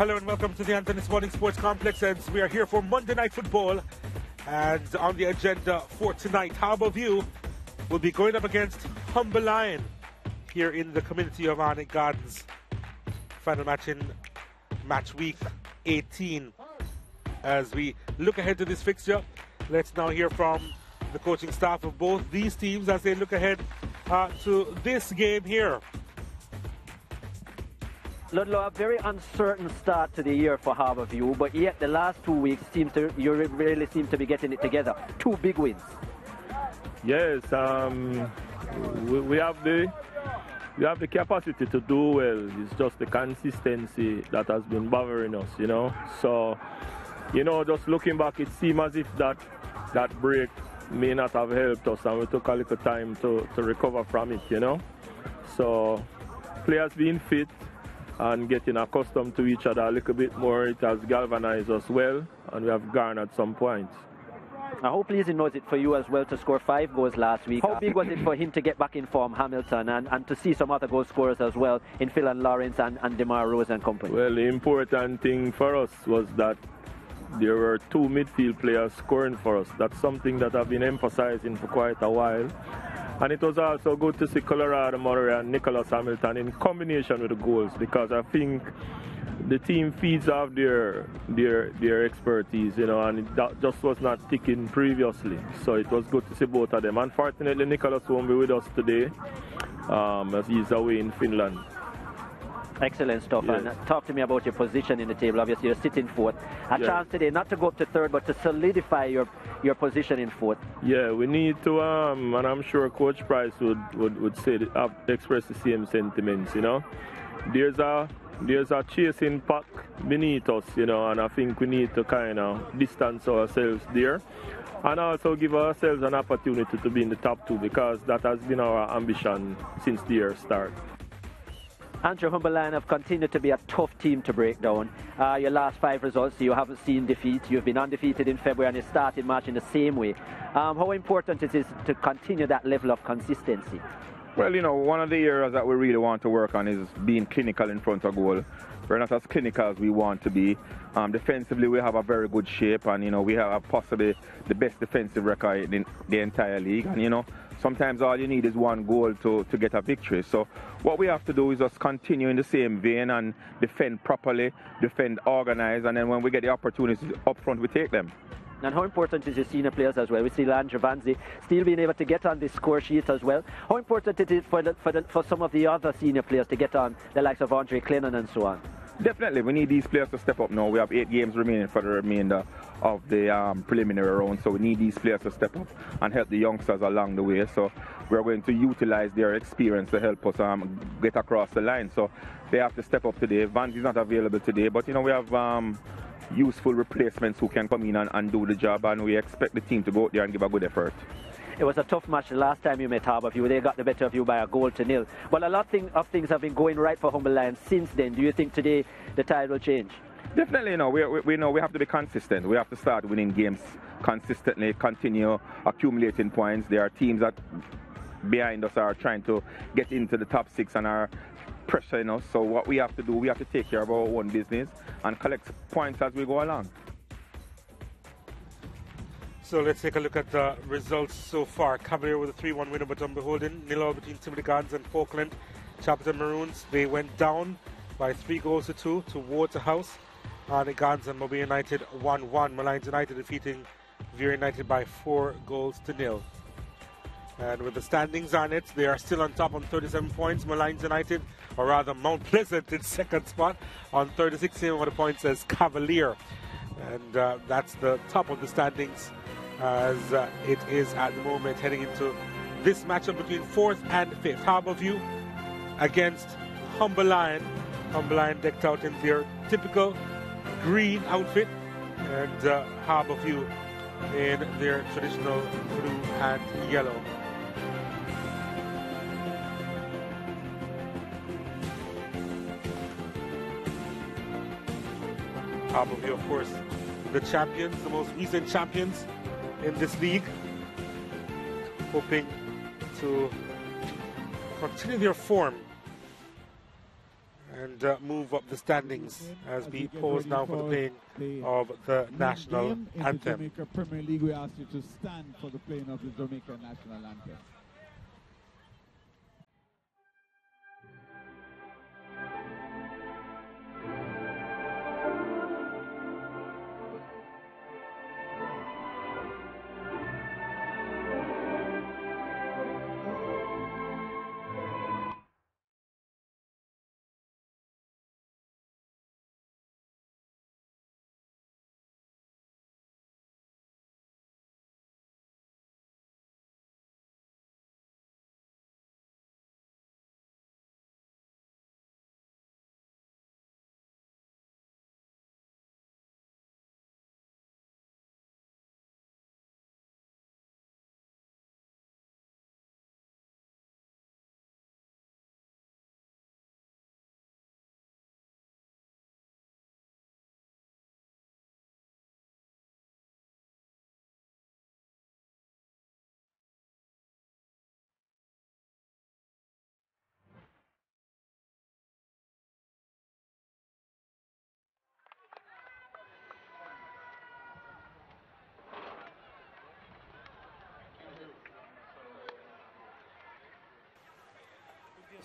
Hello and welcome to the Anthony Sporting Sports Complex, and we are here for Monday Night Football. And on the agenda for tonight, Harbour View will be going up against Humber Lion here in the community of Arnett Gardens. Final match in match week 18. As we look ahead to this fixture, let's now hear from the coaching staff of both these teams as they look ahead to this game here. Ludlow, a very uncertain start to the year for Harbour View, but yet the last 2 weeks you really seem to be getting it together. 2 big wins. Yes, we have the capacity to do well. It's just the consistency that has been bothering us, you know. So, you know, just looking back, it seemed as if that break may not have helped us, and we took a little time to recover from it, you know. So, players being fit and getting accustomed to each other a little bit more, it has galvanized us well, and we have garnered some points. How pleasing was it for you as well to score 5 goals last week? How big was it for him to get back in form, Hamilton, and to see some other goal scorers as well in Phil and Lawrence and DeMar Rose and company? Well, the important thing for us was that there were 2 midfield players scoring for us. That's something that I've been emphasizing for quite a while. And it was also good to see Colorado Murray and Nicholas Hamilton in combination with the goals, because I think the team feeds off their expertise, you know, and that just was not ticking previously. So it was good to see both of them. Unfortunately, Nicholas won't be with us today as he's away in Finland. Excellent stuff. Yes. And talk to me about your position in the table. Obviously, you're sitting 4th. A chance today not to go up to 3rd, but to solidify your position in 4th. Yeah, we need to, and I'm sure Coach Price would say express the same sentiments. You know, there's a chasing pack beneath us, you know, and I think we need to kind of distance ourselves there, and also give ourselves an opportunity to be in the top 2, because that has been our ambition since the year start. Andrew, Humber Lion have continued to be a tough team to break down. Your last 5 results, you haven't seen defeat. You've been undefeated in February and you started March in the same way. How important it is to continue that level of consistency? Well, you know, one of the areas that we really want to work on is being clinical in front of goal. We're not as clinical as we want to be. Defensively, we have a very good shape, and, you know, we have possibly the best defensive record in the entire league. And, you know, sometimes all you need is 1 goal to get a victory. So what we have to do is just continue in the same vein and defend properly, defend organized, and then when we get the opportunities up front, we take them. And how important is your senior players as well? We see Landry Vanzi still being able to get on the score sheet as well. How important it is for some of the other senior players to get on, the likes of Andre Clennon and so on? Definitely, we need these players to step up now. We have 8 games remaining for the remainder of the preliminary round, so we need these players to step up and help the youngsters along the way. So we're going to utilize their experience to help us get across the line. So they have to step up today. Vanzi's not available today, but, you know, we have useful replacements who can come in and do the job, and we expect the team to go out there and give a good effort. It was a tough match the last time you met Harbour View. They got the better of you by a 1-0. But a lot of things have been going right for Humber Lions since then. Do you think today the tide will change? Definitely, you know, we know we have to be consistent. We have to start winning games consistently, continue accumulating points. There are teams that behind us are trying to get into the top 6 and are pressuring us. So what we have to do, we have to take care of our own business and collect points as we go along. So let's take a look at the results so far. Cavalier with a 3-1 win over Dunbeholden. 0-0 between Timothy Gardens and Falkland. Chapelton Maroons, they went down by 3-2 to Waterhouse. Arnett Gardens and Mobile United 1-1. Malines United defeating Veer United by 4-0. And with the standings on it, they are still on top on 37 points. Malines United, or rather Mount Pleasant in 2nd spot on 36, same amount of points as Cavalier. And that's the top of the standings as it is at the moment, heading into this matchup between 4th and 5th. Harbour View against Humber Lion. Humber Lion decked out in their typical green outfit, and Harbour View in their traditional blue and yellow. Harbour View, of course, the champions, the most recent champions in this league, hoping to continue their form and and move up the standings as we pause now for the playing of the national anthem. Jamaica Premier League, we ask you to stand for the playing of the Jamaica national anthem.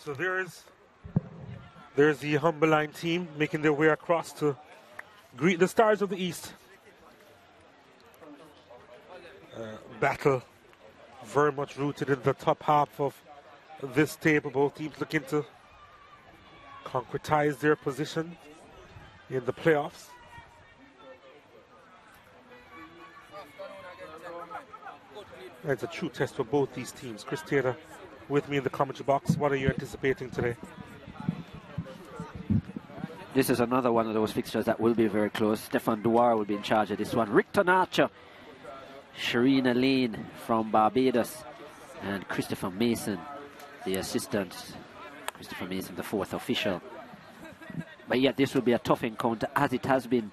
So there's the Humberline team making their way across to greet the Stars of the East. Battle very much rooted in the top half of this table. Both teams looking to concretize their position in the playoffs. It's a true test for both these teams. Chris Taylor with me in the commentary box. What are you anticipating today? This is another one of those fixtures that will be very close. Stefan Duar will be in charge of this one. Rick Tonacho, Sharina Lane from Barbados, and Christopher Mason, the assistant. Christopher Mason, the fourth official. But yet this will be a tough encounter, as it has been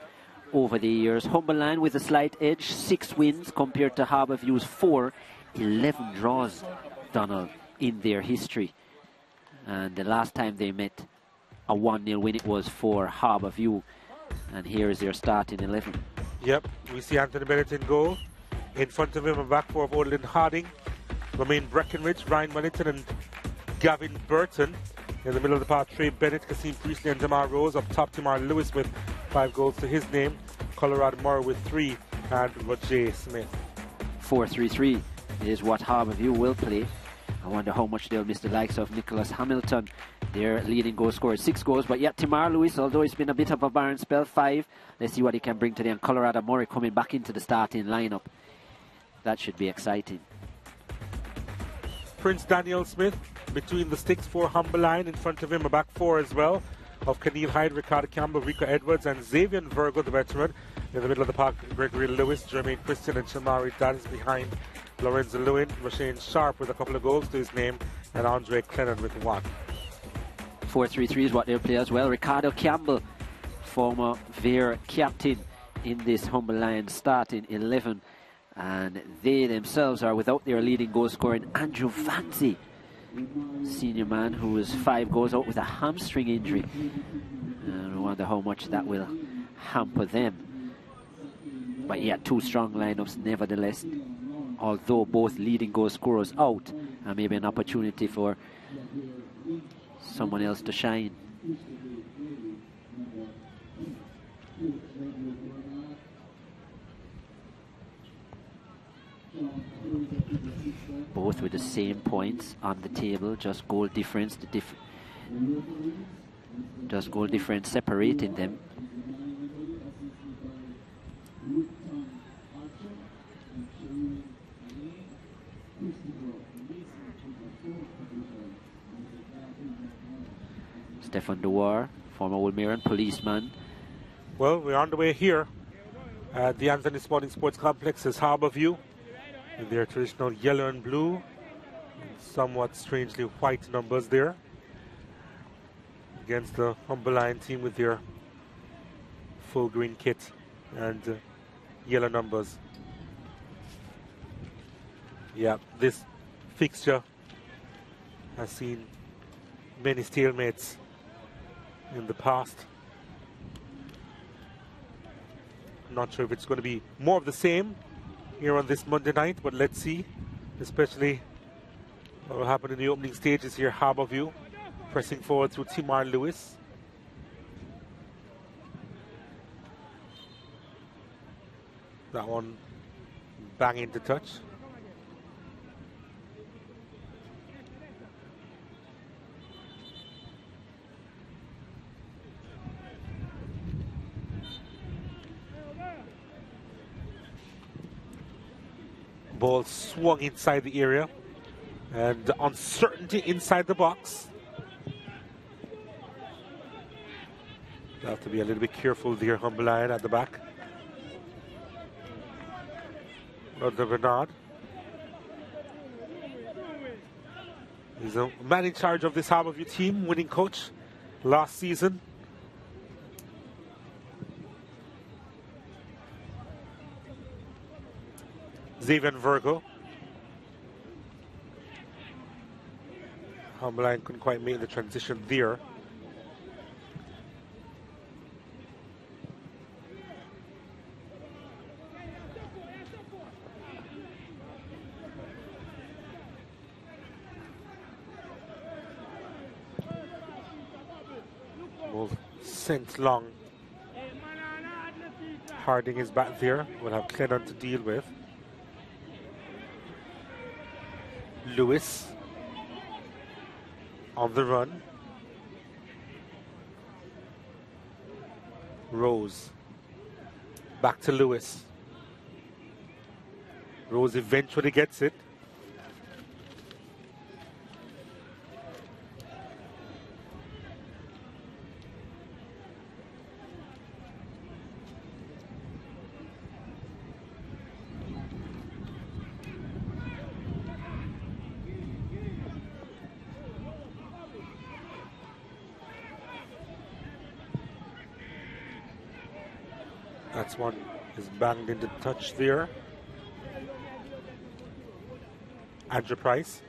over the years. Humberline with a slight edge, 6 wins compared to Harbour View's 4, 11 draws, Donald, in their history. And the last time they met, a 1-0 win it was for Harbour View. And here is their starting 11. Yep, we see Anthony Bennett in goal. In front of him, a back four of Odlin Harding, Romain Breckenridge, Ryan Wellington and Gavin Burton. In the middle of the park, Trey Bennett, Kasim Priestley and Damar Rose. Up top, Tamar Lewis with 5 goals to his name. Colorado Moore with 3 and Roger Smith. 4-3-3 is what Harbour View will play. I wonder how much they'll miss the likes of Nicholas Hamilton, their leading goal scorer, 6 goals. But yet Tamar Lewis, although it's been a bit of a barren spell, 5. Let's see what he can bring today. And Colorado Murray coming back into the starting lineup. That should be exciting. Prince Daniel Smith between the sticks for Humberline. In front of him, a back four as well of Keneal Hyde, Ricardo Campbell, Rico Edwards and Xavier Virgo, the veteran. In the middle of the park, Gregory Lewis, Jermaine Christian and Shamari Dance behind Lorenzo Lewin, Rashane Sharp with a couple of goals to his name, and Andre Clennon with 1. 4-3-3 is what they'll play as well. Ricardo Campbell, former Vere captain in this Humberline starting 11. And they themselves are without their leading goal scorer, Andrew Vanzi, senior man who was 5 goals out with a hamstring injury. And I wonder how much that will hamper them. But yeah, 2 strong lineups nevertheless. Although both leading goal scorers out, and maybe an opportunity for someone else to shine. Both with the same points on the table, just goal difference. Just goal difference separating them. Stefan Duar, former Woolmeran policeman. Well, we're on the way here at the Anthony Sports Complex is Harbour View in their traditional yellow and blue, and somewhat strangely white numbers there, against the Humberline team with their full green kit and yellow numbers. Yeah, this fixture has seen many stalemates in the past. Not sure if it's going to be more of the same here on this Monday night, but let's see. Especially what will happen in the opening stages here. Harbour View pressing forward through Timar Lewis. That one banging to touch. Ball swung inside the area, and uncertainty inside the box. They'll have to be a little bit careful there, Humberline at the back. Roger Bernard. He's a man in charge of this Harbour View team, winning coach last season. Xavier Virgo. Humberline couldn't quite make the transition there. Ball sent long. Harding is back there. We'll have Clennon to deal with. Lewis on the run. Rose back to Lewis. Rose eventually gets it. That's one is banged into touch there. Andrew Price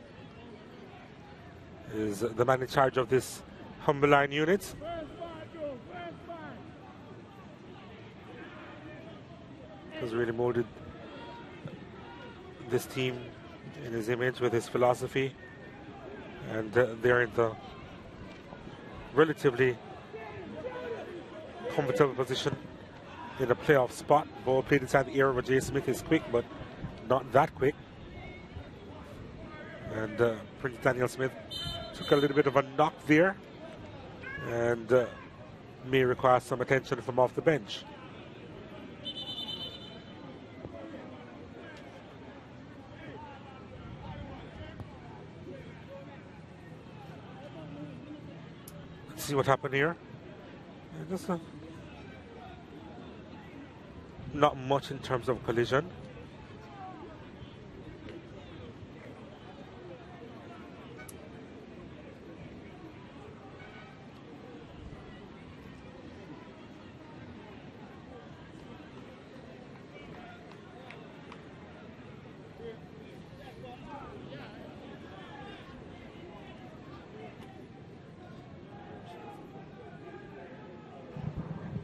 is the man in charge of this Humberline unit. Has really molded this team in his image with his philosophy, and they're in the relatively comfortable position in a playoff spot. Ball played inside the area where Jay Smith is quick, but not that quick. And Prince Daniel Smith took a little bit of a knock there, and may require some attention from off the bench. Let's see what happened here. Just not much in terms of collision.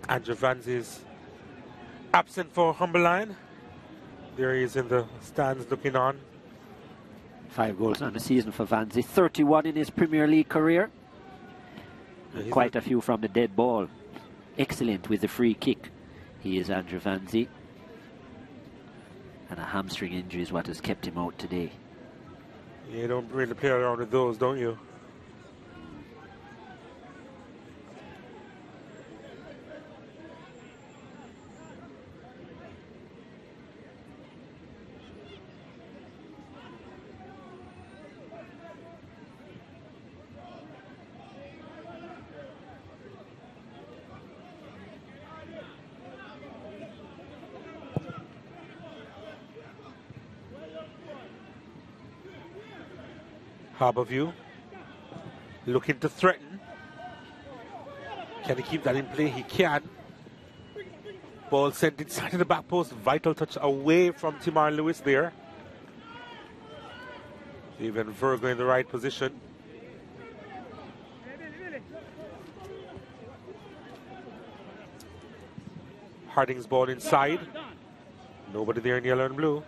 Andrew Vance is absent for Humberline. There he is in the stands looking on. 5 goals on the season for Vanzi. 31 in his Premier League career. Yeah, quite a few from the dead ball. Excellent with the free kick. He is Andrew Vanzi. And a hamstring injury is what has kept him out today. You don't really play around with those, don't you? Harbour View looking to threaten. Can he keep that in play? He can. Ball sent inside of the back post. Vital touch away from Timar Lewis there. Even Virgo in the right position. Harding's ball inside. Nobody there in yellow and blue.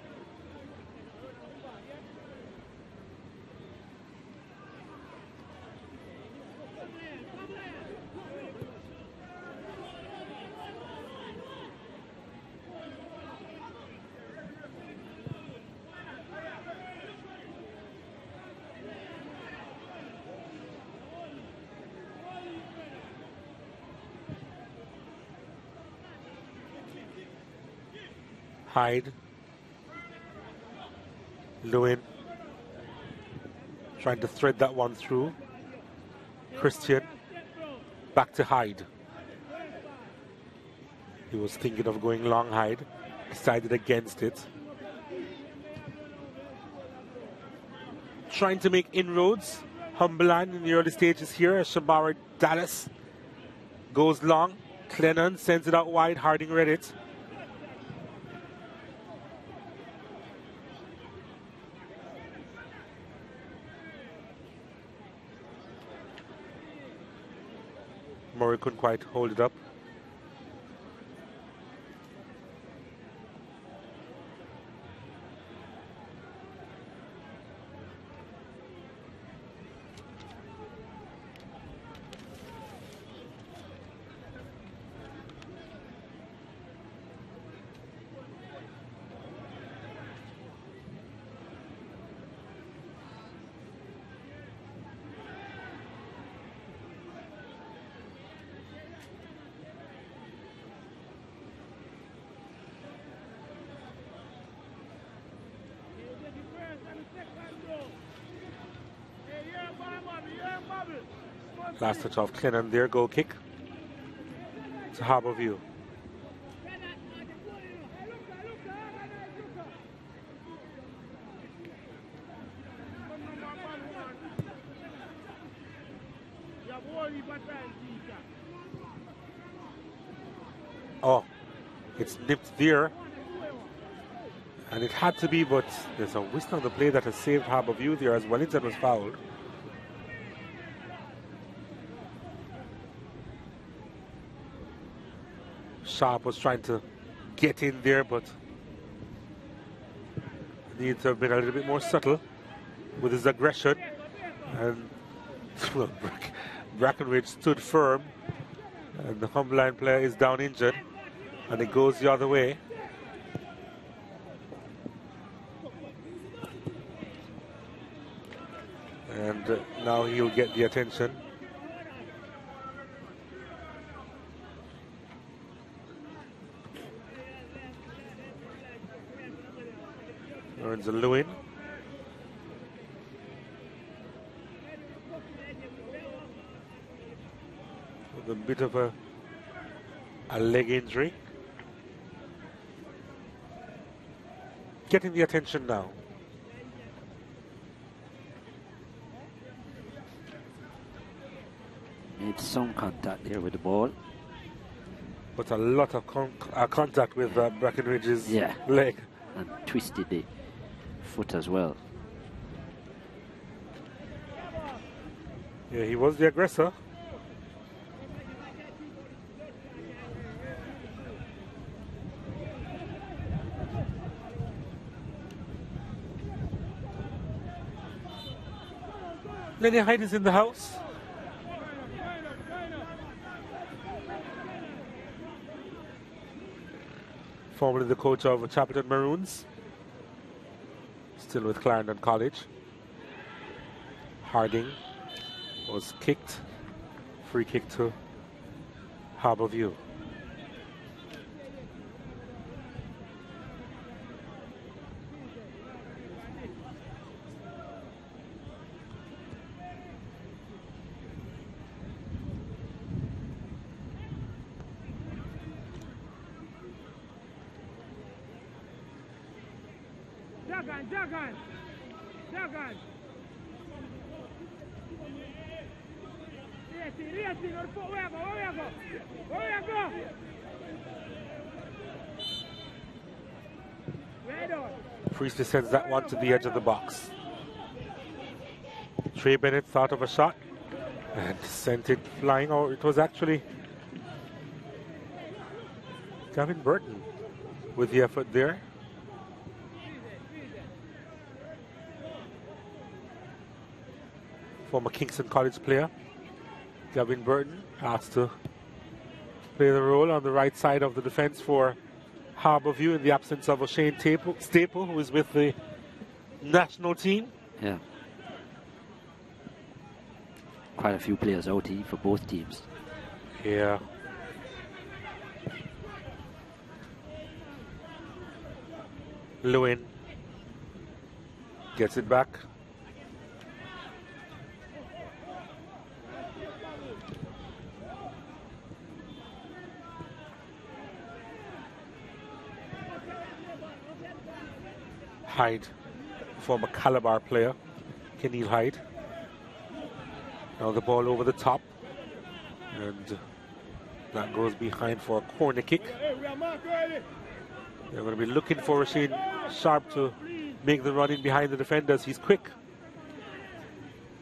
Hyde. Lewin. Trying to thread that one through. Christian. Back to Hyde. He was thinking of going long, Hyde. Decided against it. Trying to make inroads. Humberland in the early stages here. Shabara Dallas goes long. Clennon sends it out wide. Harding read it. Murray couldn't quite hold it up. Last touch off Clennon there, goal kick to Harbour View. Oh, it's nipped there. And it had to be, but there's a whistle on the play that has saved Harbour View there as Wellington was fouled. Sharp was trying to get in there, but needs to have been a little bit more subtle with his aggression. And well, Brackenridge stood firm, and the Humberland player is down injured, and it goes the other way. And now he'll get the attention. Earns a Lewin. With a bit of a leg injury. Getting the attention now. Made some contact there with the ball. But a lot of contact with Brackenridge's leg. And twisted the foot as well. Yeah, he was the aggressor. Lenny Hyde is in the house. Formerly the coach of Chapelton Maroons. Still with Clarendon College. Harding was kicked. Free kick to Harbour View. Jagan. Priestley sends that one to the edge of the box. Trey Bennett thought of a shot and sent it flying. Or it was actually Gavin Burton with the effort there. Former Kingston College player Gavin Burton asked to play the role on the right side of the defense for Harbourview in the absence of O'Shane Staple, who is with the national team. Yeah. Quite a few players out here for both teams. Yeah. Lewin gets it back. Hyde, former Calabar player, Keneal Hyde. Now the ball over the top, and that goes behind for a corner kick. They're going to be looking for Rasheen Sharp to make the run in behind the defenders. He's quick.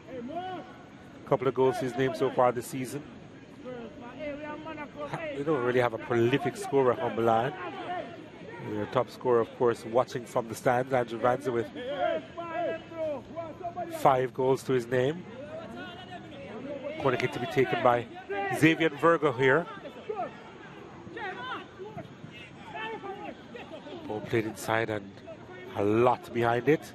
A couple of goals his name so far this season. They don't really have a prolific scorer on the line. Their top scorer, of course, watching from the stands, Andrew Vanza, with 5 goals to his name. Corner kick to be taken by Xavier Virgo here. Ball played inside and a lot behind it.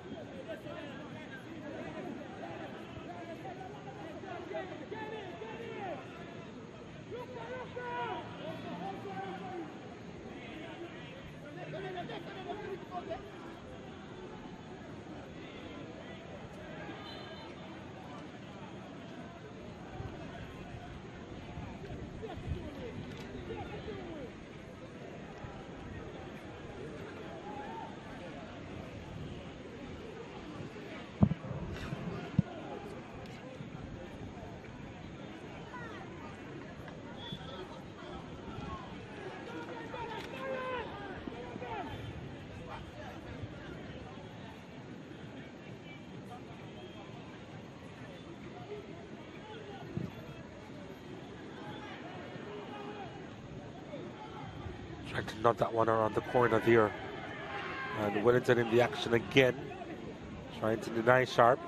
Trying to nod that one around the corner there. And Wellington in the action again. Trying to deny Sharp.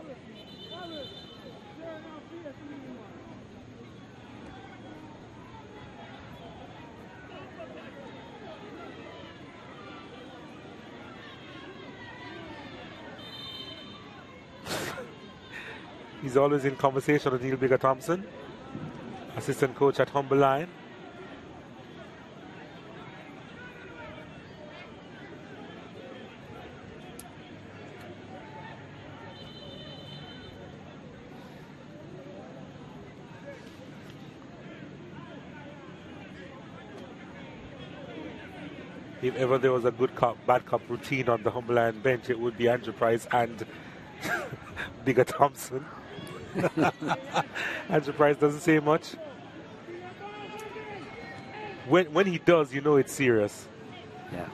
He's always in conversation with Neil Bigger Thompson, assistant coach at Humber Line. If ever there was a good cop, bad cop routine on the Humber Line bench, it would be Andrew Price and Bigger Thompson. Andrew Price doesn't say much. When he does, you know it's serious. Yeah.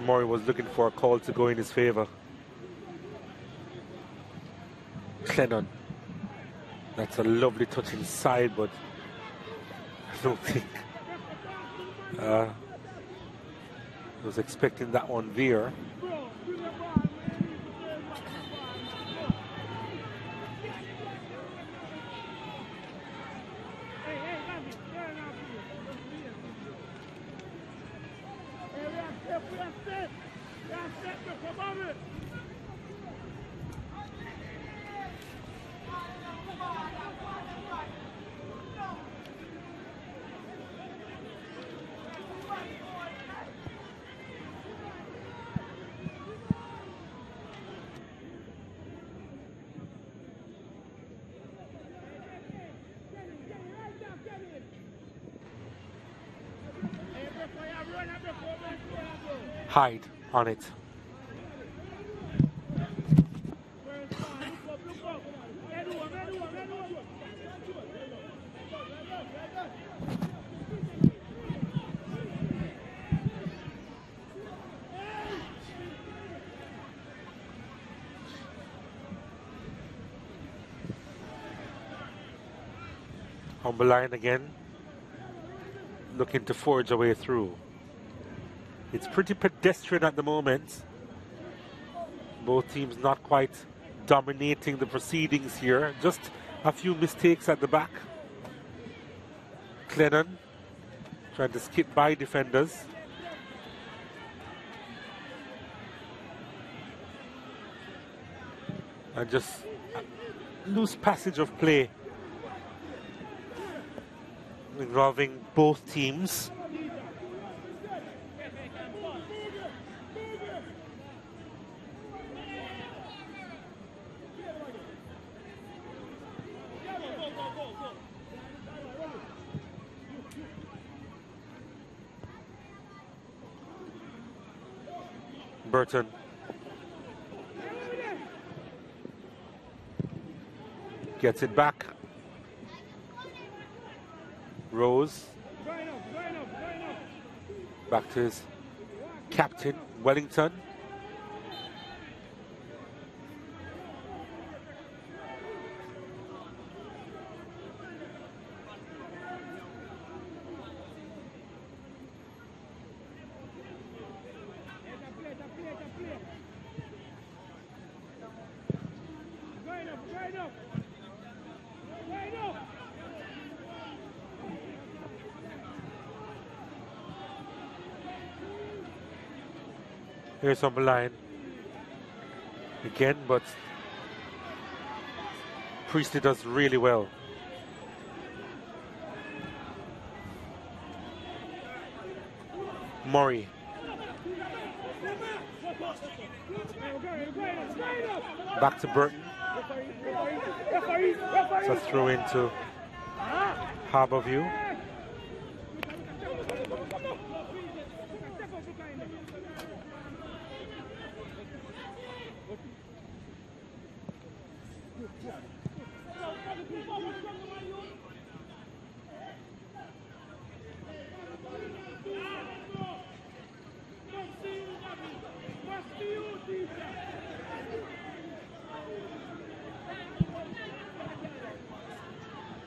Murray was looking for a call to go in his favor. Clennon. That's a lovely touch inside, but I don't think I was expecting that one there. Hyde on it. Humber Lion again, looking to forge a way through. It's pretty pedestrian at the moment. Both teams not quite dominating the proceedings here. Just a few mistakes at the back. Clennon trying to skip by defenders. And just loose passage of play involving both teams. Burton. Gets it back. Rose. Back to his captain, Wellington. Here's Humber Lion again, but Priestley does really well. Murray. Back to Burton. It's a throw into Harbour View.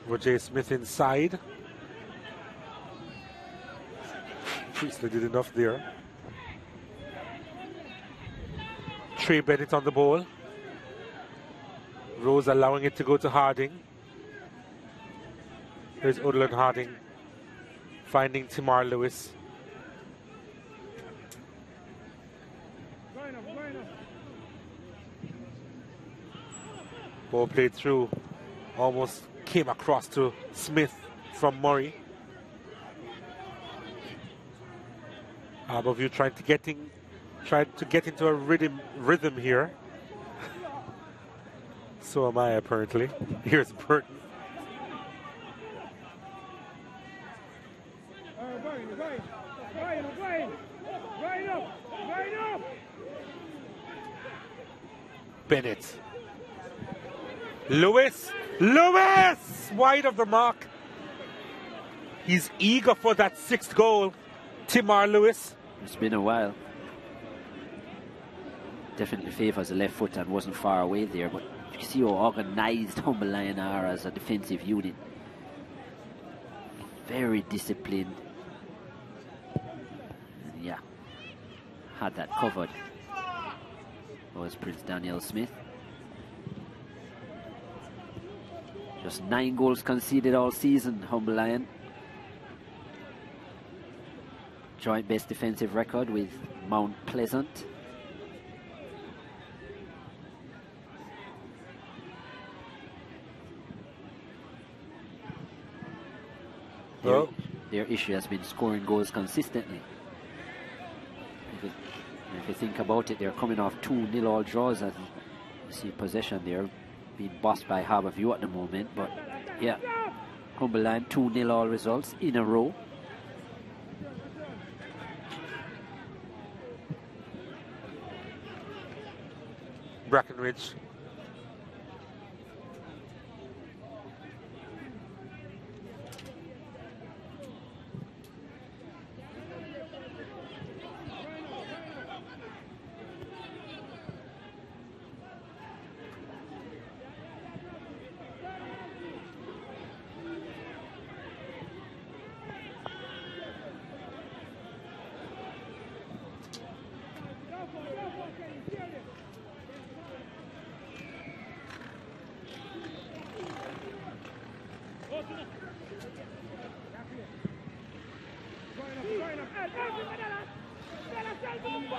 Roger Smith inside. Priestley did enough there. Trey Bennett on the ball. Rose allowing it to go to Harding. Here's Odell Harding finding Timar Lewis. Ball played through, almost came across to Smith from Murray. Harbour View tried to get into a rhythm here. So am I, apparently. Here's Burton. Bennett. Lewis! Wide of the mark. He's eager for that sixth goal. Timar Lewis. It's been a while. Definitely favours the left foot and wasn't far away there, but you can see how organised Humber Lion are as a defensive unit. Very disciplined. And yeah, had that covered. Was Prince Daniel Smith. Just 9 goals conceded all season, Humber Lion. Joint best defensive record with Mount Pleasant. Their issue has been scoring goals consistently. If you think about it, they're coming off 2-0 all draws, and you see possession there being bossed by Harbour View at the moment. But yeah, Humber Lion 2-0 all results in a row. Brackenridge.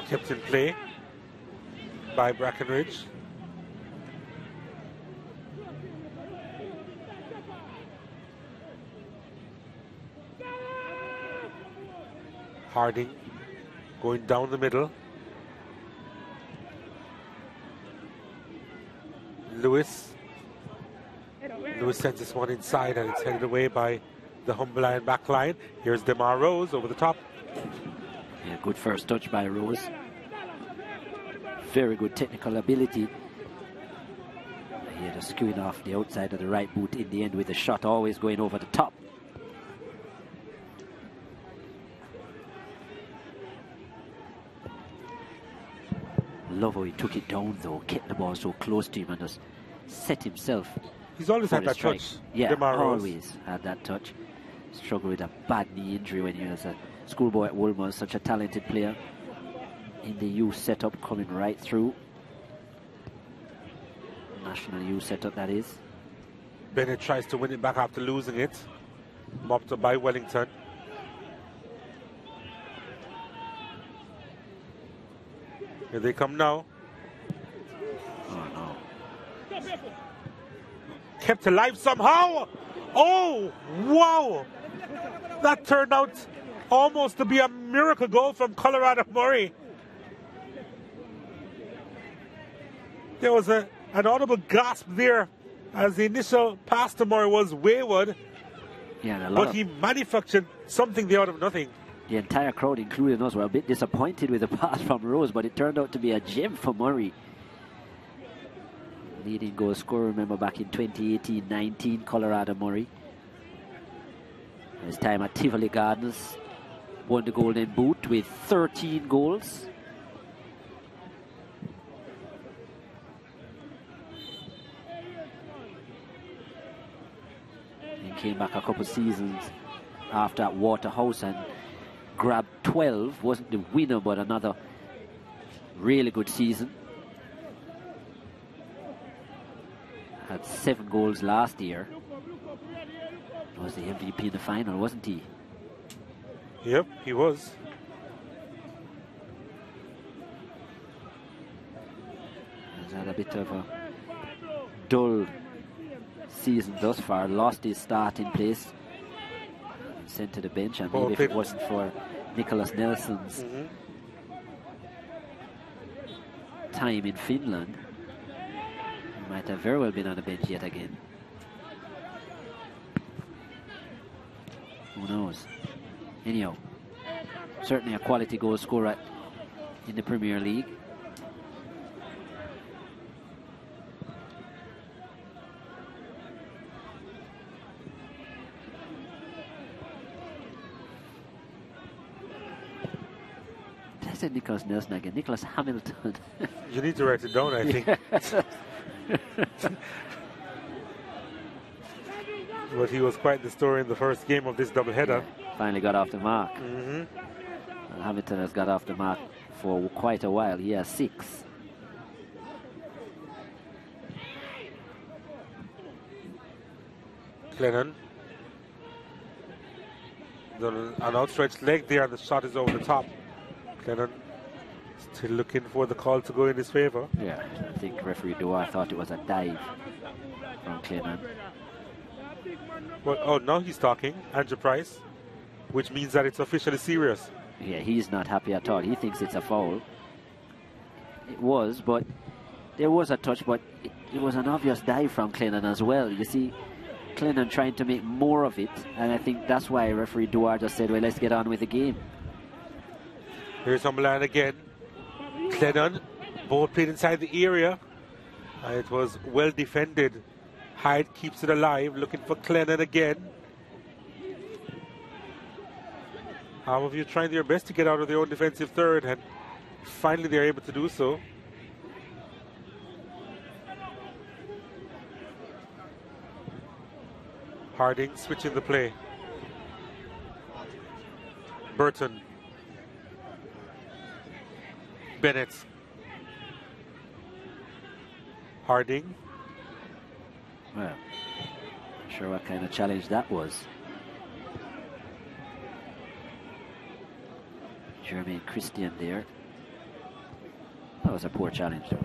Kept in play by Brackenridge. Harding going down the middle. Lewis sends this one inside and it's headed away by the Humberline back line. Here's DeMar Rose over the top. Yeah, good first touch by Rose. Very good technical ability. He had a skewing off the outside of the right boot in the end with the shot always going over the top. Love how he took it down though, kept the ball so close to him and just set himself. He's always had that touch. Yeah, always had that touch. Struggled with a bad knee injury when he was a schoolboy at Woolmer. Such a talented player in the youth setup, coming right through. National youth setup, that is. Bennett tries to win it back after losing it. Mopped up by Wellington. Here they come now. Oh no. Kept alive somehow. Oh, wow. That turned out almost to be a miracle goal from Colorado Murray. There was an audible gasp there as the initial pass to Murray was wayward. Yeah, but he manufactured something there out of nothing. The entire crowd, including us, were a bit disappointed with the pass from Rose, but it turned out to be a gem for Murray. Leading goal scorer, remember back in 2018-19, Colorado Murray. His time at Tivoli Gardens, won the Golden Boot with 13 goals. And came back a couple seasons after at Waterhouse and grabbed 12. Wasn't the winner, but another really good season. Had 7 goals last year. Was the MVP in the final, wasn't he? Yep, he was. He's had a bit of a dull season thus far. Lost his starting place. Sent to the bench, and maybe if it wasn't for Nicholas Nelson's time in Finland, he might have very well been on the bench yet again. Who knows? Anyhow, certainly a quality goal scorer in the Premier League. I said Nicholas Nelson again. Nicholas Hamilton. You need to write it down, I think. But he was quite the story in the first game of this doubleheader. Yeah, finally got off the mark. Hamilton has got off the mark for quite a while. He has 6. Glennon. An outstretched leg there, and the shot is over the top. Glennon still looking for the call to go in his favor. Yeah, I think referee Dewar thought it was a dive from Glennon. Well, oh, now he's talking, Andrew Price, which means that it's officially serious. Yeah, he's not happy at all. He thinks it's a foul. It was, but there was a touch, but it was an obvious dive from Glennon as well. You see, Glennon trying to make more of it, and I think that's why referee Dewar just said, well, let's get on with the game. Here's Humberline again. Glennon, ball played inside the area. It was well defended. Hyde keeps it alive, looking for Glennon again. How of you trying their best to get out of their own defensive third, and finally they're able to do so. Harding switching the play. Burton. Bennett. Harding. Well, not sure what kind of challenge that was. Jermaine Christian there. was a poor challenge, though.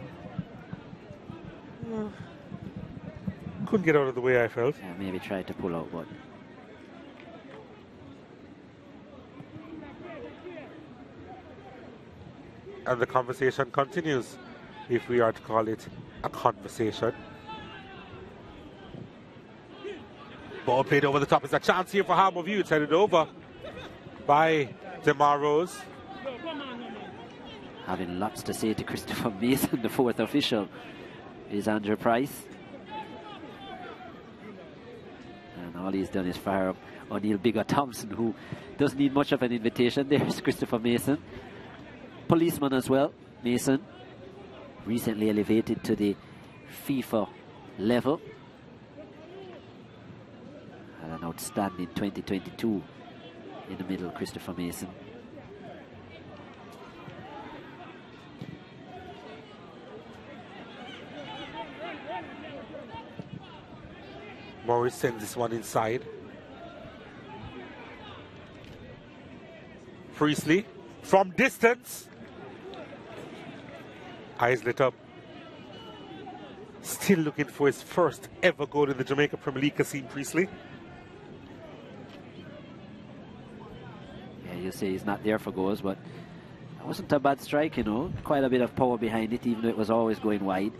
Couldn't get out of the way, I felt. Yeah, maybe tried to pull out, but and the conversation continues, if we are to call it a conversation. Ball played over the top. It's a chance here for Harbour View. It's headed over by DeMar Rose. Having lots to say to Christopher Mason, the fourth official, is Andrew Price. And all he's done is fire up O'Neill Bigger Thompson, who doesn't need much of an invitation. There's Christopher Mason. Policeman as well, Mason. Recently elevated to the FIFA level. Had an outstanding 2022 in the middle, Christopher Mason. Morris sends this one inside. Priestley from distance. Eyes lit up. Still looking for his first ever goal in the Jamaica Premier League, Kasim Priestley. Yeah, you say he's not there for goals, but it wasn't a bad strike, you know. Quite a bit of power behind it, even though it was always going wide.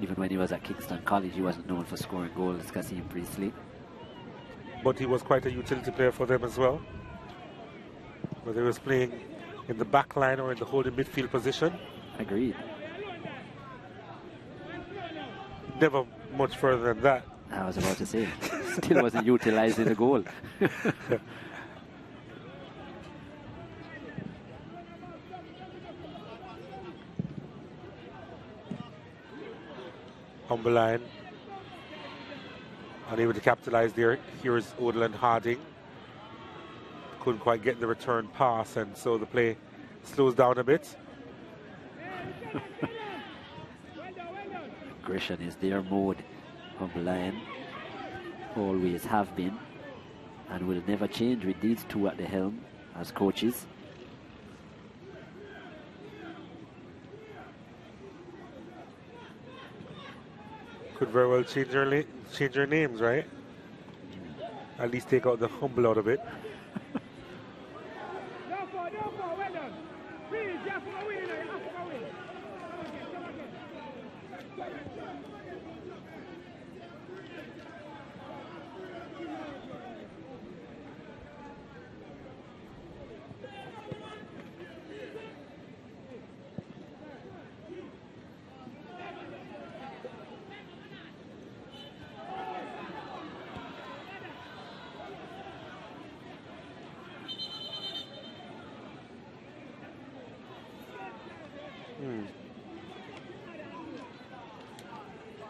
Even when he was at Kingston College, he wasn't known for scoring goals, Kasim Priestley. But he was quite a utility player for them as well. Whether he was playing in the back line or in the holding midfield position. Agreed. Never much further than that. I was about to say, still wasn't utilizing the goal. Humberline unable to capitalize there. Here's Odland Harding. Couldn't quite get the return pass, and so the play slows down a bit. Aggression is their mode. Humberline always have been and will never change with these two at the helm as coaches. Could very well change their names, right? At least take out the humble out of it.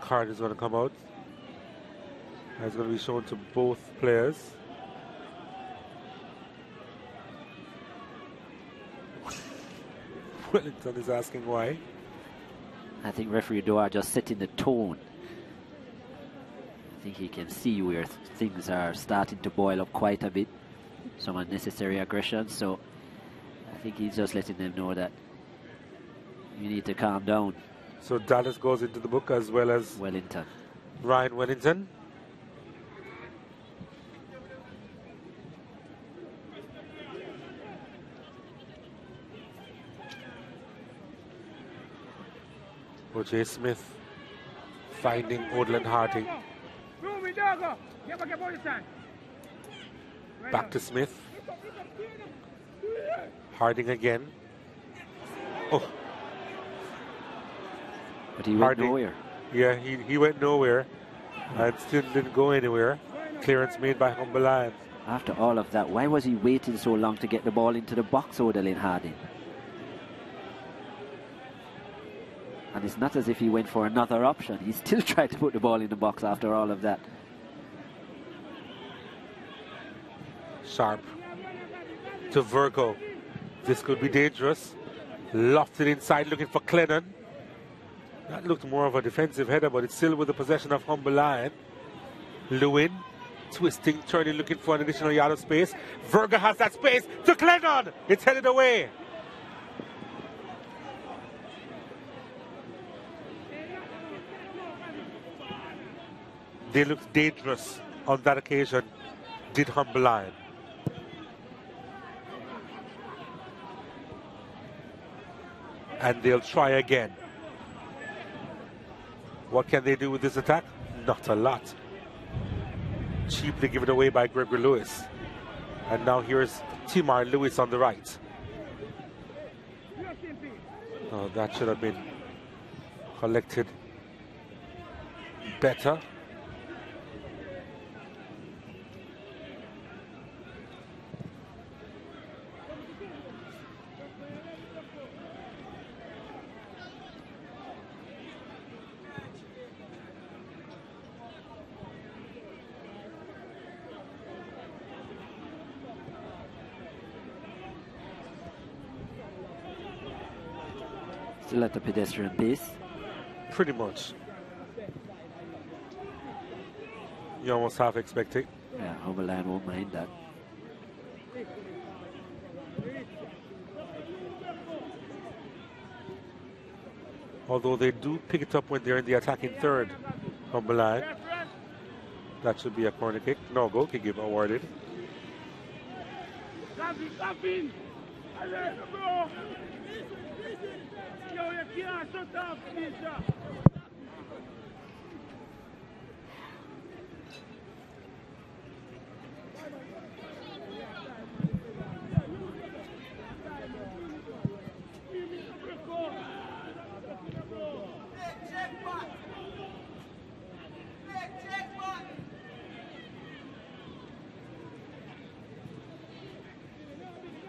Card is going to come out. It's going to be shown to both players. Wellington is asking why. I think referee Doar just setting the tone. I think he can see where things are starting to boil up quite a bit. Some unnecessary aggression. So I think he's just letting them know that you need to calm down. So Dallas goes into the book as well as Wellington. Ryan Wellington. O.J. Smith finding Odland Harding. Back to Smith. Harding again. Oh. But he went nowhere. Yeah, he went nowhere and still didn't go anywhere. Clearance made by Humberline. After all of that, why was he waiting so long to get the ball into the box, Odland Harding? And it's not as if he went for another option. He still tried to put the ball in the box after all of that. Sharp to Virgo. This could be dangerous. Lofted inside looking for Clennon. That looked more of a defensive header, but it's still with the possession of Humberline. Lewin twisting, turning, looking for an additional yard of space. Virgo has that space to Clennon. It's headed away. They looked dangerous on that occasion, did Humber Lion. And they'll try again. What can they do with this attack? Not a lot. Cheaply given away by Gregory Lewis. And now here's Timar Lewis on the right. Oh, that should have been collected better. Still at the pedestrian pace. Pretty much. You almost half expect it. Yeah, Humber Lion won't mind that. Although they do pick it up when they're in the attacking third. Humber Lion. That should be a corner kick. No goal kick awarded.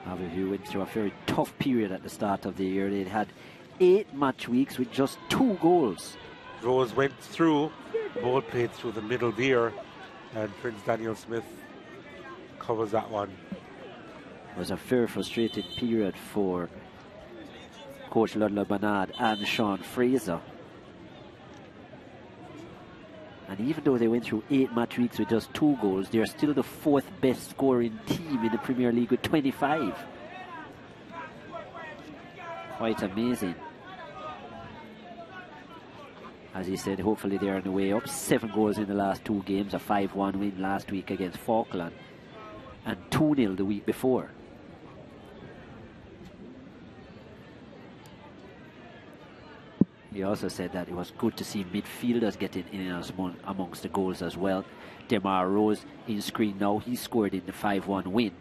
Harbour went through a very tough period at the start of the year. They'd had 8 match weeks with just 2 goals. Rose went through, ball played through the middle there, and Prince Daniel Smith covers that one. It was a very frustrated period for Coach Ludlow Bernard and Sean Fraser. And even though they went through 8 match weeks with just 2 goals, they're still the 4th best scoring team in the Premier League with 25. Quite amazing. As he said, hopefully they're on the way up. 7 goals in the last 2 games, a 5-1 win last week against Falkland, and 2-0 the week before. He also said that it was good to see midfielders getting in amongst the goals as well. Demar Rose in screen now. He scored in the 5-1 win.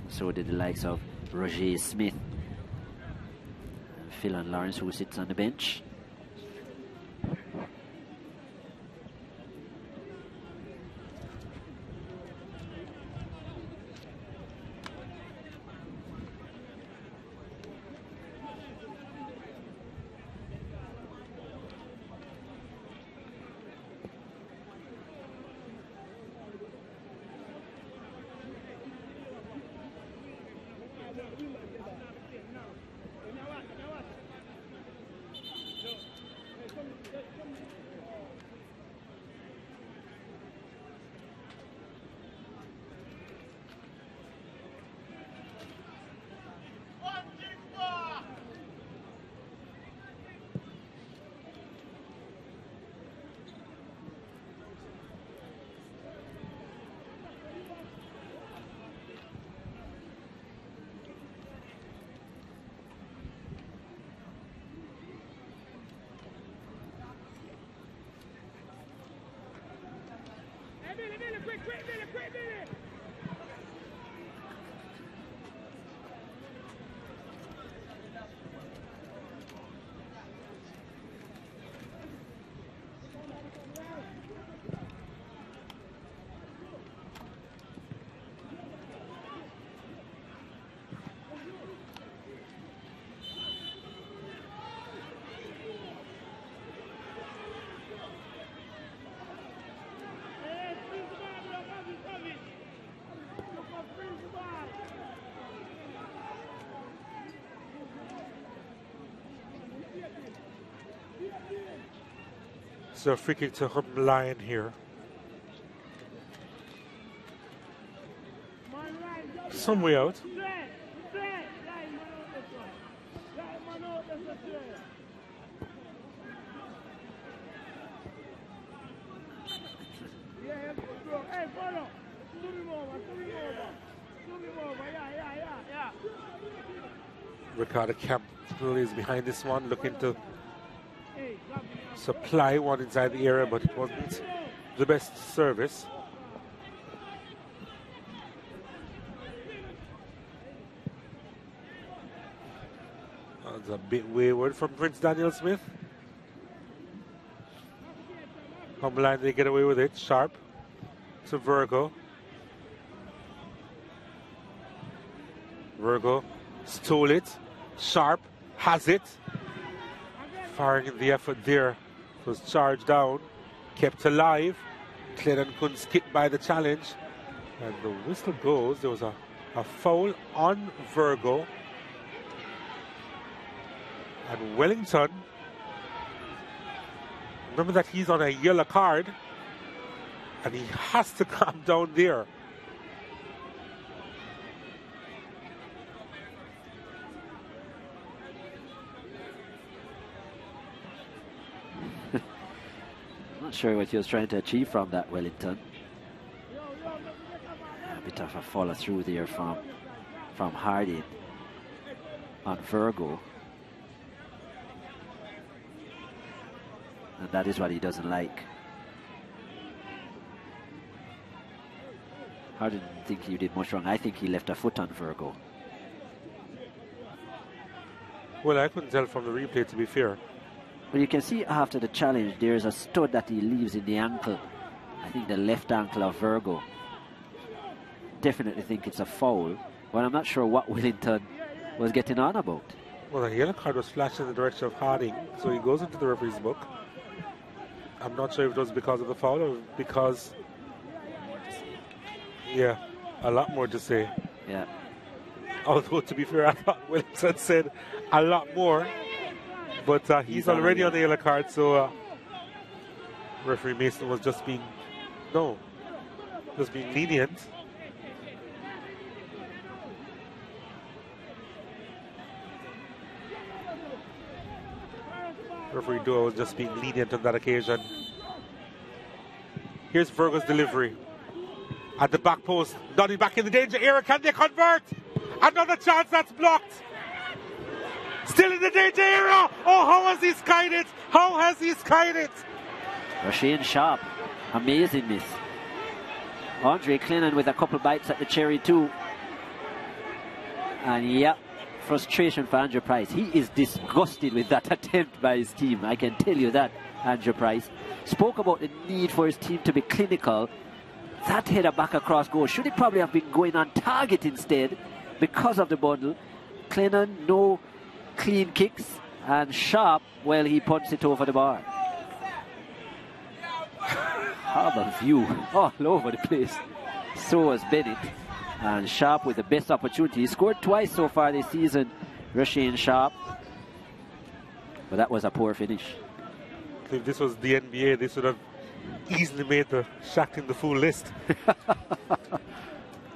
So did the likes of Roger Smith and Phil and Lawrence, who sits on the bench. So free kick to Humber Lion here. Some way out. Ricardo Campbell is behind this one, looking to supply one inside the area, but it wasn't the best service. That's a bit wayward from Prince Daniel Smith. Humberline, they get away with it. Sharp to Virgo. Virgo stole it. Sharp has it. Firing in the effort there. Was charged down. Kept alive. Clinton couldn't skip by the challenge. And the whistle goes. There was a foul on Virgo. And Wellington, remember that he's on a yellow card, and he has to calm down there. I'm not sure what he was trying to achieve from that, Wellington. A bit of a follow through there from Harding on Virgo. And that is what he doesn't like. I didn't think he did much wrong. I think he left a foot on Virgo. Well, I couldn't tell from the replay, to be fair. But you can see after the challenge, there's a stud that he leaves in the ankle. I think the left ankle of Virgo. Definitely think it's a foul. But I'm not sure what Wellington was getting on about. Well, the yellow card was flashed in the direction of Harding, so he goes into the referee's book. I'm not sure if it was because of the foul or because, yeah, a lot more to say. Yeah. Although, to be fair, I thought Wellington said a lot more. But he's already on the yellow card, so referee Mason was just being lenient. Referee Dua was just being lenient on that occasion. Here's Virgo's delivery. At the back post. Donny back in the danger area. Can they convert? Another chance that's blocked. Still in the danger area. Oh, how has he skied it? How has he skied it? Rasheen Sharp. Amazing miss. Andre Clinton with a couple bites at the cherry too. And yep. Frustration for Andrew Price. He is disgusted with that attempt by his team. I can tell you that, Andrew Price. Spoke about the need for his team to be clinical. That header back across goal. Should he probably have been going on target instead because of the bundle. Clennon, no clean kicks. And Sharp, well, he punched it over the bar. Harbour View all over the place. So was Bennett. And Sharp with the best opportunity. He scored twice so far this season, Rasheen Sharp. But that was a poor finish. If this was the NBA, this would have easily made the Shaq in the full list.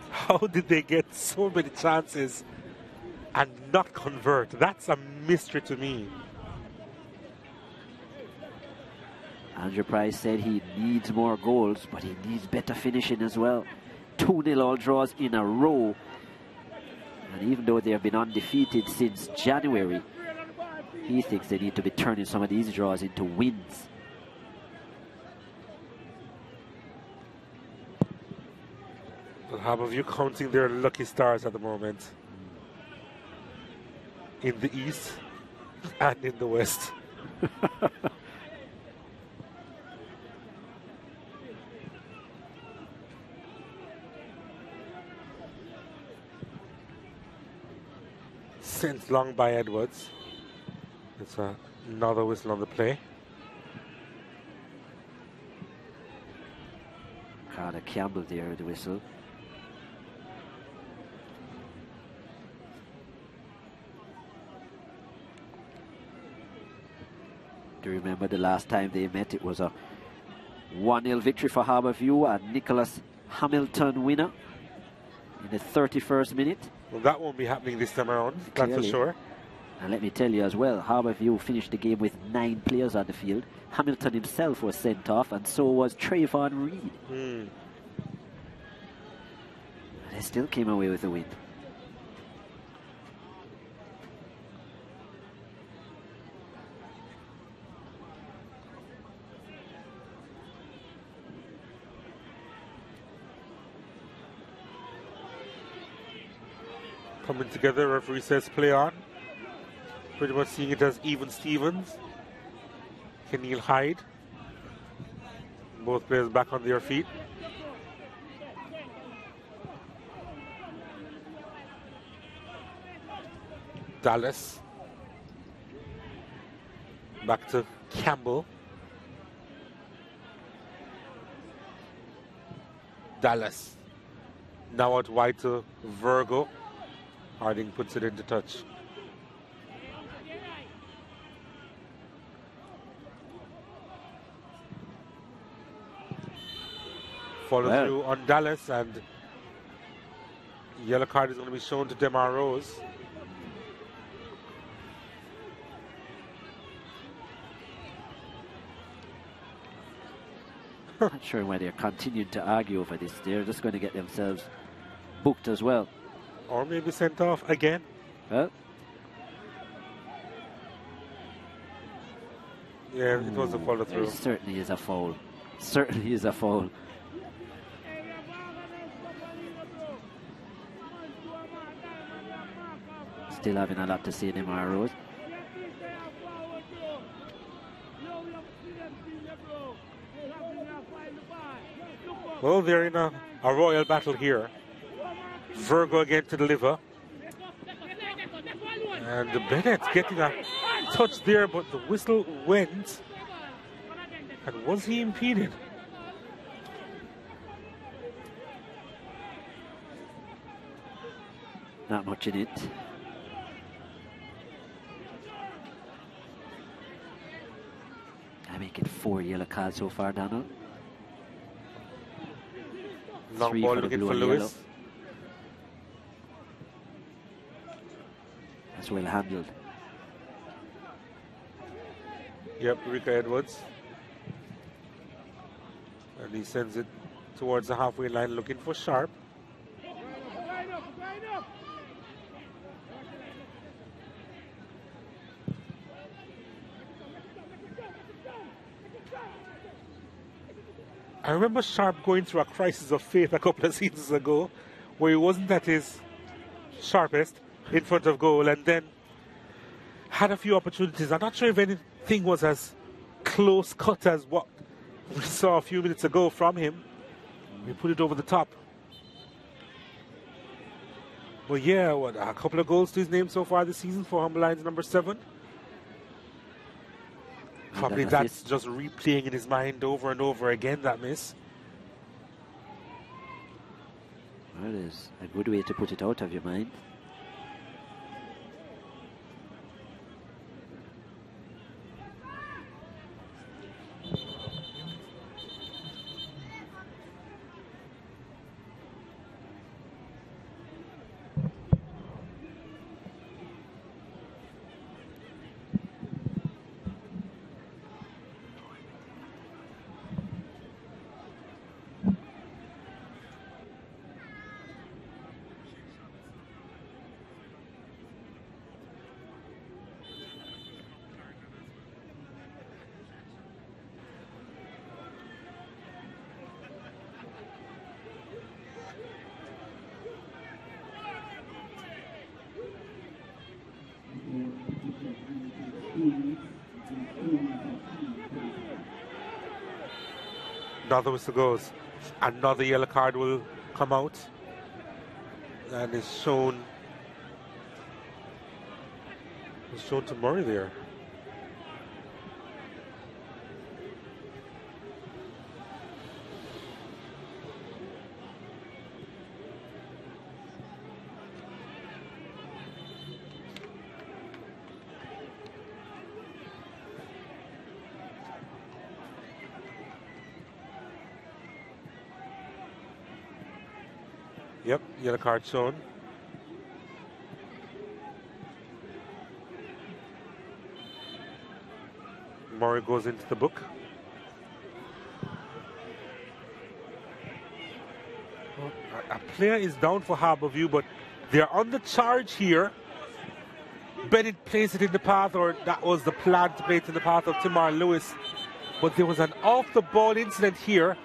How did they get so many chances and not convert? That's a mystery to me. Andrew Price said he needs more goals, but he needs better finishing as well. 2-0 all draws in a row. And even though they have been undefeated since January, he thinks they need to be turning some of these draws into wins. Well, how have you counting their lucky stars at the moment? In the East and in the West. Sent long by Edwards. It's another whistle on the play. Carter Campbell there at the whistle. Do you remember the last time they met? It was a 1-0 victory for Harbourview, a Nicholas Hamilton winner in the 31st minute. Well, that won't be happening this time around, that's for sure. And let me tell you as well, Harbourview finished the game with 9 players on the field. Hamilton himself was sent off, and so was Trayvon Reed. They still came away with the win. Coming together, referee says play on. Pretty much seeing it as even Stevens. Keneal Hyde. Both players back on their feet. Dallas. Back to Campbell. Dallas. Now out wide to Virgo. Harding puts it into touch. Follow through on Dallas, and yellow card is going to be shown to Demar Rose. Not sure why they're continuing to argue over this. They're just going to get themselves booked as well. Or maybe sent off again. Well, yeah, it was a follow through. It certainly is a foul. Certainly is a foul. Still having a lot to say in Demar Rose. Well, they're in a royal battle here. Virgo again to deliver. And Bennett getting a touch there, but the whistle went. And was he impeded? Not much in it. I make it 4 yellow cards so far, Donald. Long 3 ball for the looking blue for and Lewis. yellow. That's well handled. Yep, Rika Edwards. And he sends it towards the halfway line looking for Sharp. I remember Sharp going through a crisis of faith a couple of seasons ago where he wasn't at his sharpest in front of goal and then had a few opportunities. I'm not sure if anything was as close cut as what we saw a few minutes ago from him. We put it over the top. But yeah, a couple of goals to his name so far this season for Humber Lions number 7. Probably that's just replaying in his mind over and over again, that miss. Well, it is a good way to put it out of your mind. Another whistle goes. Another yellow card will come out. And it's shown to Murray there. Yep, yellow card shown. Murray goes into the book. A player is down for Harbourview, but they're on the charge here. Bennett placed it in the path, or that was the plan to place it in the path of Timar Lewis. But there was an off-the-ball incident here.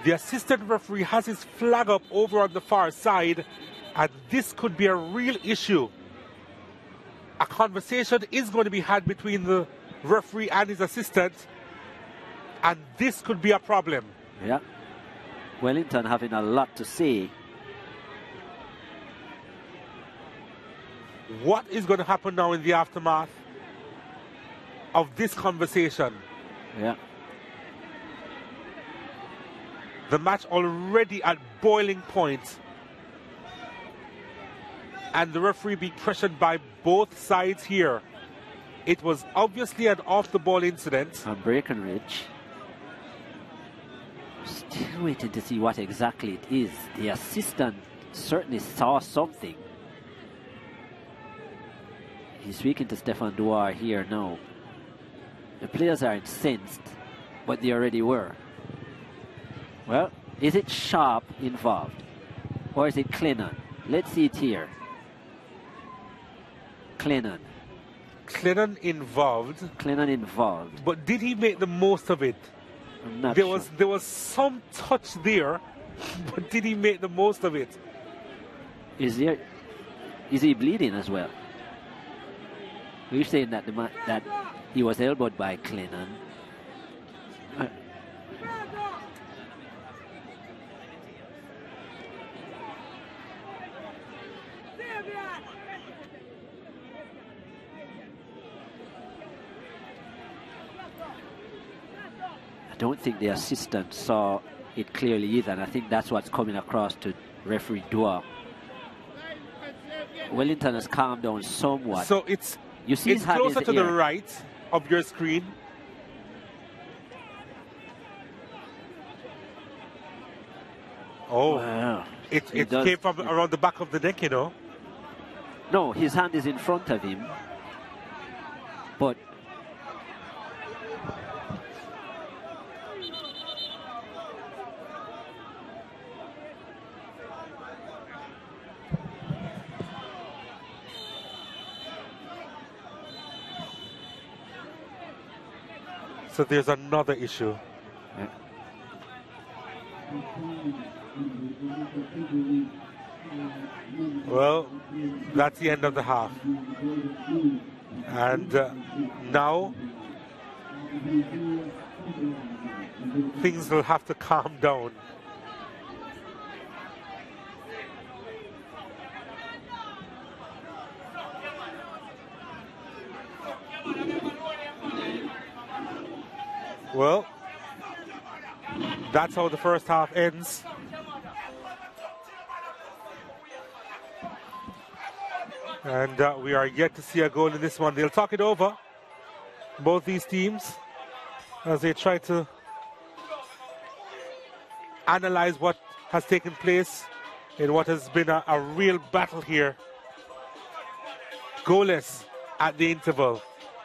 The assistant referee has his flag up over on the far side, and this could be a real issue. A conversation is going to be had between the referee and his assistant, and this could be a problem. Yeah. Wellington having a lot to say. What is going to happen now in the aftermath of this conversation? Yeah. The match already at boiling point, and the referee being pressured by both sides here. It was obviously an off-the-ball incident. On Breckenridge. Still waiting to see what exactly it is. The assistant certainly saw something. He's speaking to Stefan Duar here now. The players are incensed, but they already were. Well, is it Sharp involved? Or is it Clennon? Let's see it here. Clennon. Clennon involved. Clennon involved. But did he make the most of it? I'm not there sure. There was some touch there, but did he make the most of it? Is he bleeding as well? We're saying that that he was elbowed by Clennon. I don't think the assistant saw it clearly either, and I think that's what's coming across to referee Dua. Wellington has calmed down somewhat. So it's closer to the right of your screen. Oh, wow. It came from around the back of the neck, you know. No, his hand is in front of him, but so there's another issue. Yeah. Well, that's the end of the half. And now things will have to calm down. Well, that's how the first half ends. And we are yet to see a goal in this one. They'll talk it over, both these teams, as they try to analyze what has taken place in what has been a real battle here. Goalless at the interval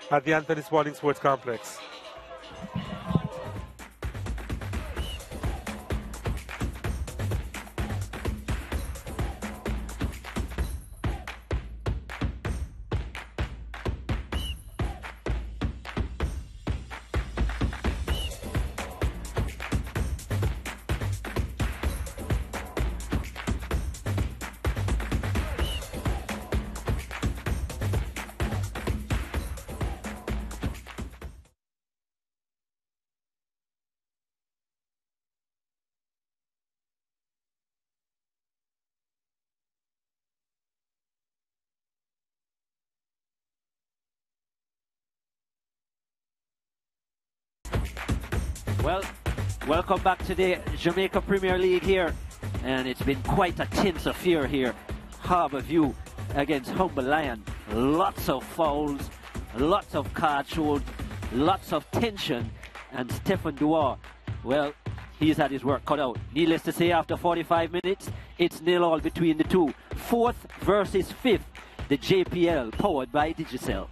at the Anthony Spalding Sports Complex. Well, welcome back to the Jamaica Premier League here, and it's been quite a tense affair here. Harbourview against Humber Lion. Lots of fouls, lots of cards showed, lots of tension, and Stefan Duar, well, he's had his work cut out. Needless to say, after 45 minutes, it's 0-0 between the two. 4th versus 5th, the JPL, powered by Digicel.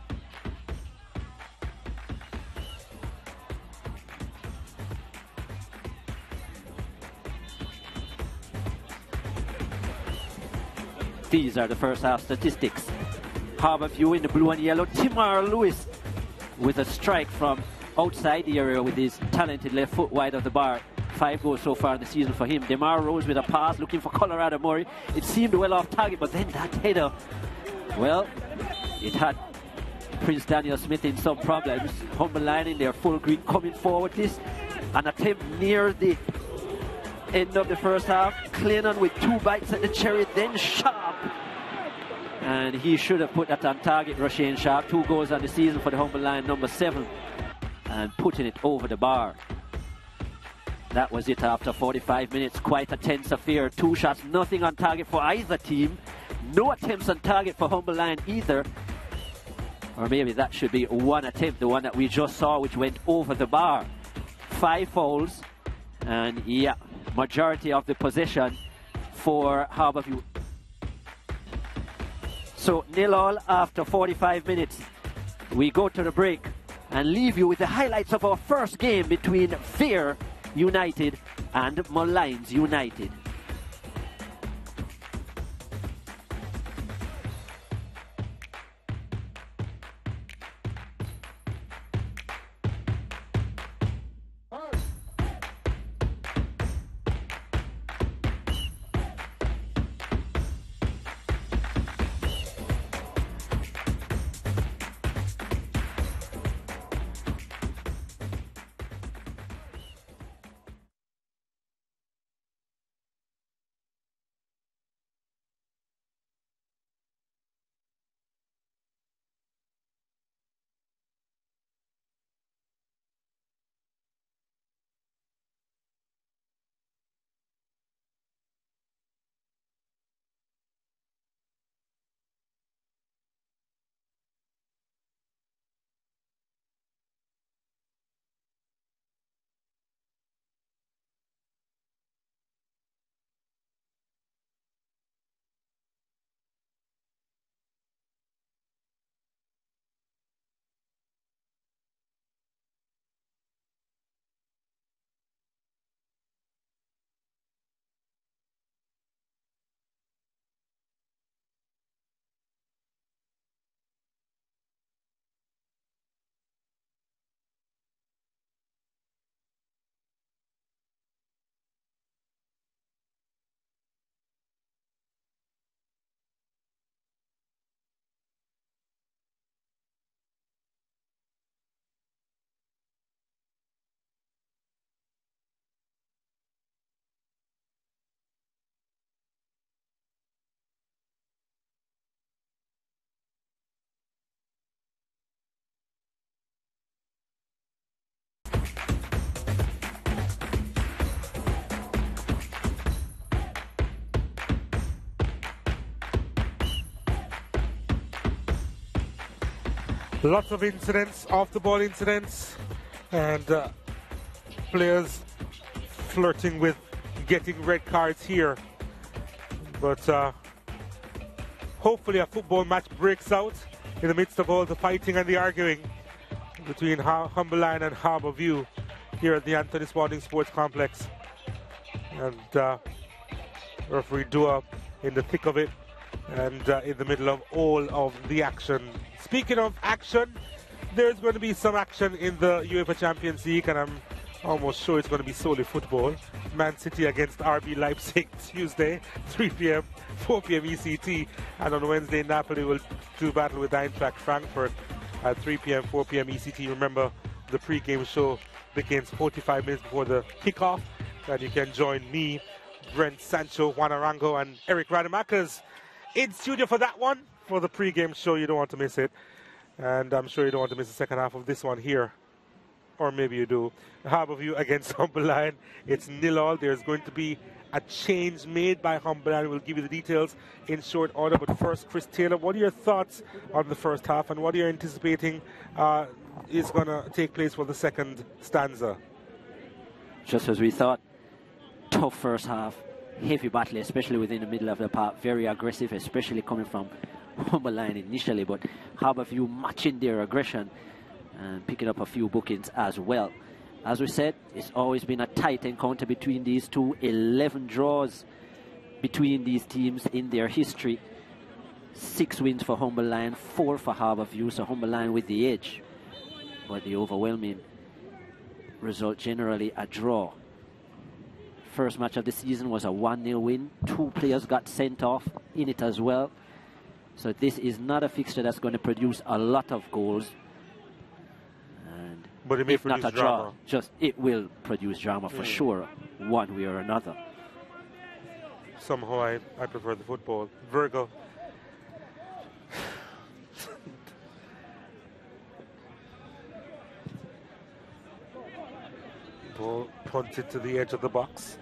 These are the first half statistics. Harbourview in the blue and yellow. Timar Lewis with a strike from outside the area with his talented left foot wide of the bar. 5 goals so far in the season for him. Demar Rose with a pass looking for Colorado Murray. It seemed well off target, but then that header, well, it had Prince Daniel Smith in some problems. Humber line in their full green coming forward. This an attempt near the end of the first half. Clennon with 2 bites at the cherry, then Sharp. And he should have put that on target, Rushane Sharp. 2 goals on the season for the Humber line, number 7. And putting it over the bar. That was it after 45 minutes. Quite a tense affair. 2 shots, nothing on target for either team. No attempts on target for Humber line either. Or maybe that should be 1 attempt, the one that we just saw, which went over the bar. 5 fouls. And yeah, majority of the possession for Harbourview. So 0-0 after 45 minutes. We go to the break and leave you with the highlights of our first game between Vere United and Molynes United. Lots of incidents, off-the-ball incidents, and players flirting with getting red cards here. But hopefully a football match breaks out in the midst of all the fighting and the arguing between Humber Line and Harbourview here at the Anthony Spalding Sports Complex. And referee Dua in the thick of it and in the middle of all of the action. Speaking of action, there's going to be some action in the UEFA Champions League, and I'm almost sure it's going to be solely football. Man City against RB Leipzig Tuesday, 3 p.m., 4 p.m. ECT, and on Wednesday, Napoli will do battle with Eintracht Frankfurt at 3 p.m., 4 p.m. ECT. Remember, the pre-game show begins 45 minutes before the kickoff, and you can join me, Brent Sancho, Juan Arango, and Eric Rademacher in studio for that one, for the pre-game show. You don't want to miss it. And I'm sure you don't want to miss the second half of this one here. Or maybe you do. Harbourview against Humber Line. It's 0-0. There's going to be a change made by Humber Line. We'll give you the details in short order. But first, Chris Taylor, what are your thoughts on the first half, and what are you anticipating is going to take place for the second stanza? Just as we thought, tough first half. Heavy battle, especially within the middle of the park. Very aggressive, especially coming from Humber Line initially, but Harbourview matching their aggression and picking up a few bookings as well. As we said, it's always been a tight encounter between these two. 11 draws between these teams in their history. 6 wins for Humber Lion, 4 for Harbour View, so Humber Lion with the edge. But the overwhelming result, generally a draw. First match of the season was a 1-0 win. 2 players got sent off in it as well. So this is not a fixture that's going to produce a lot of goals. And but it may if not a draw, drama. just it will produce drama for sure, one way or another. Somehow I prefer the football. Virgo. Ball punted to the edge of the box.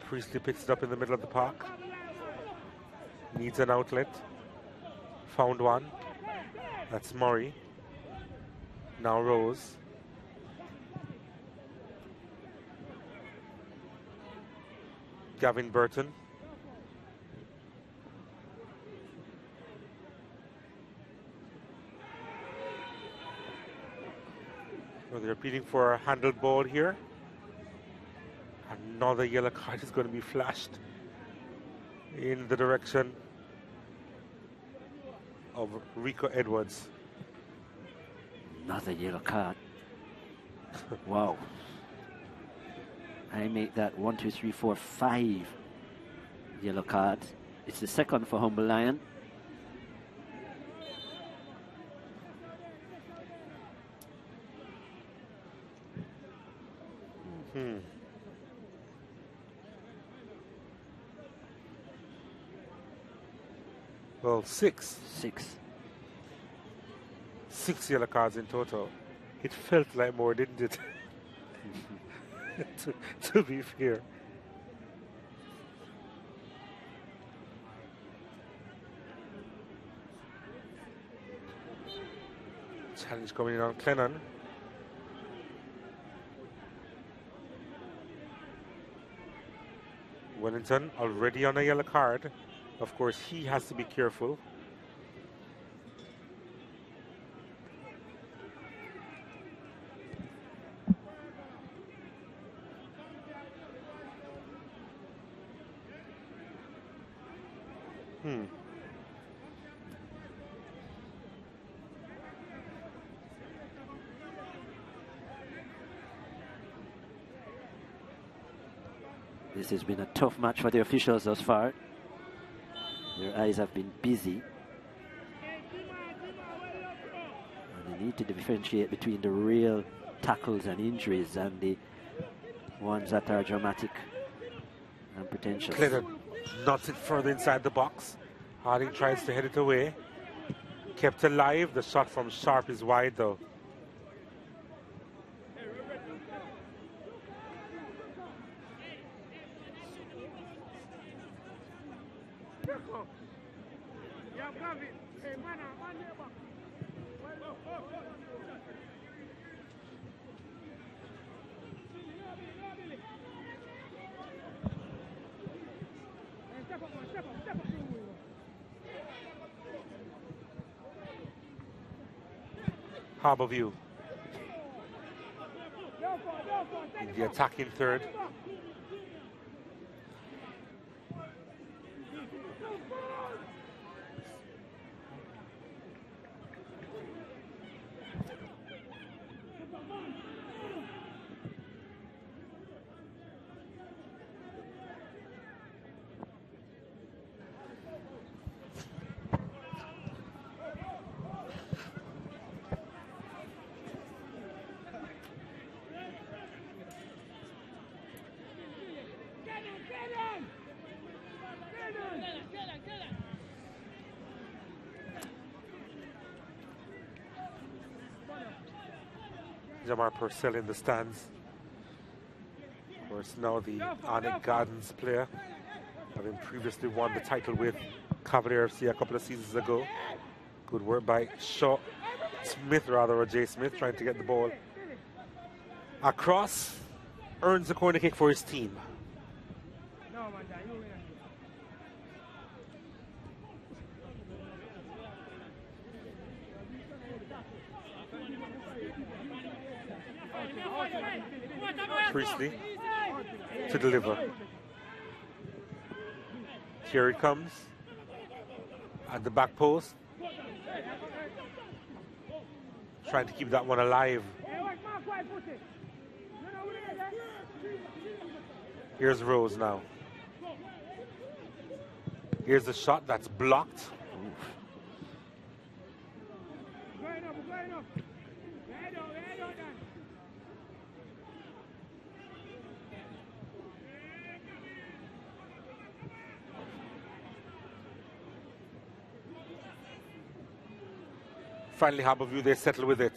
Priestley picks it up in the middle of the park. Needs an outlet. Found one. That's Murray. Now Rose. Gavin Burton. So they're appealing for a handled ball here. Another yellow card is going to be flashed in the direction of Rico Edwards. Another yellow card. Wow. I make that 1, 2, 3, 4, 5 yellow cards. It's the second for Humber Lion. Well, 6. 6. 6 yellow cards in total. It felt like more, didn't it? to be fair. Challenge coming in on Clennon. Wellington already on a yellow card. Of course, he has to be careful. This has been a tough match for the officials thus far. Their eyes have been busy. And they need to differentiate between the real tackles and injuries and the ones that are dramatic and pretentious. Clinton knocks it further inside the box. Harding tries to head it away. Kept alive. The shot from Sharp is wide though. Harbour View in the attacking third. Jamar Purcell in the stands. Of course, now the Arnett Gardens player, having previously won the title with Cavalier FC a couple of seasons ago. Good work by Smith, or Jay Smith, trying to get the ball across. Earns a corner kick for his team. Priestley to deliver. Here it comes. At the back post. Trying to keep that one alive. Here's Rose now. Here's the shot that's blocked. Finally, Harbour View, they settle with it.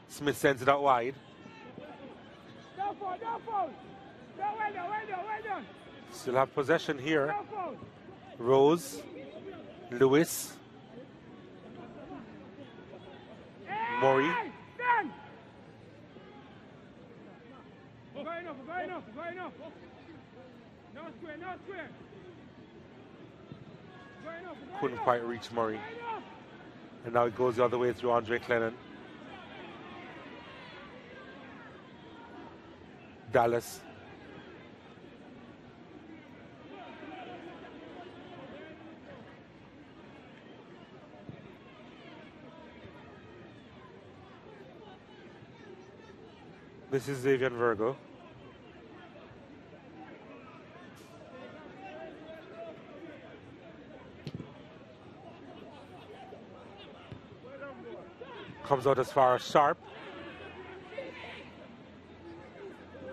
Smith sends it out wide. Still have possession here. Rose, Lewis, Murray. Couldn't quite reach Murray. And now it goes the other way through Andre Clennon. Dallas. This is Xavier Virgo. Comes out as far as Sharp.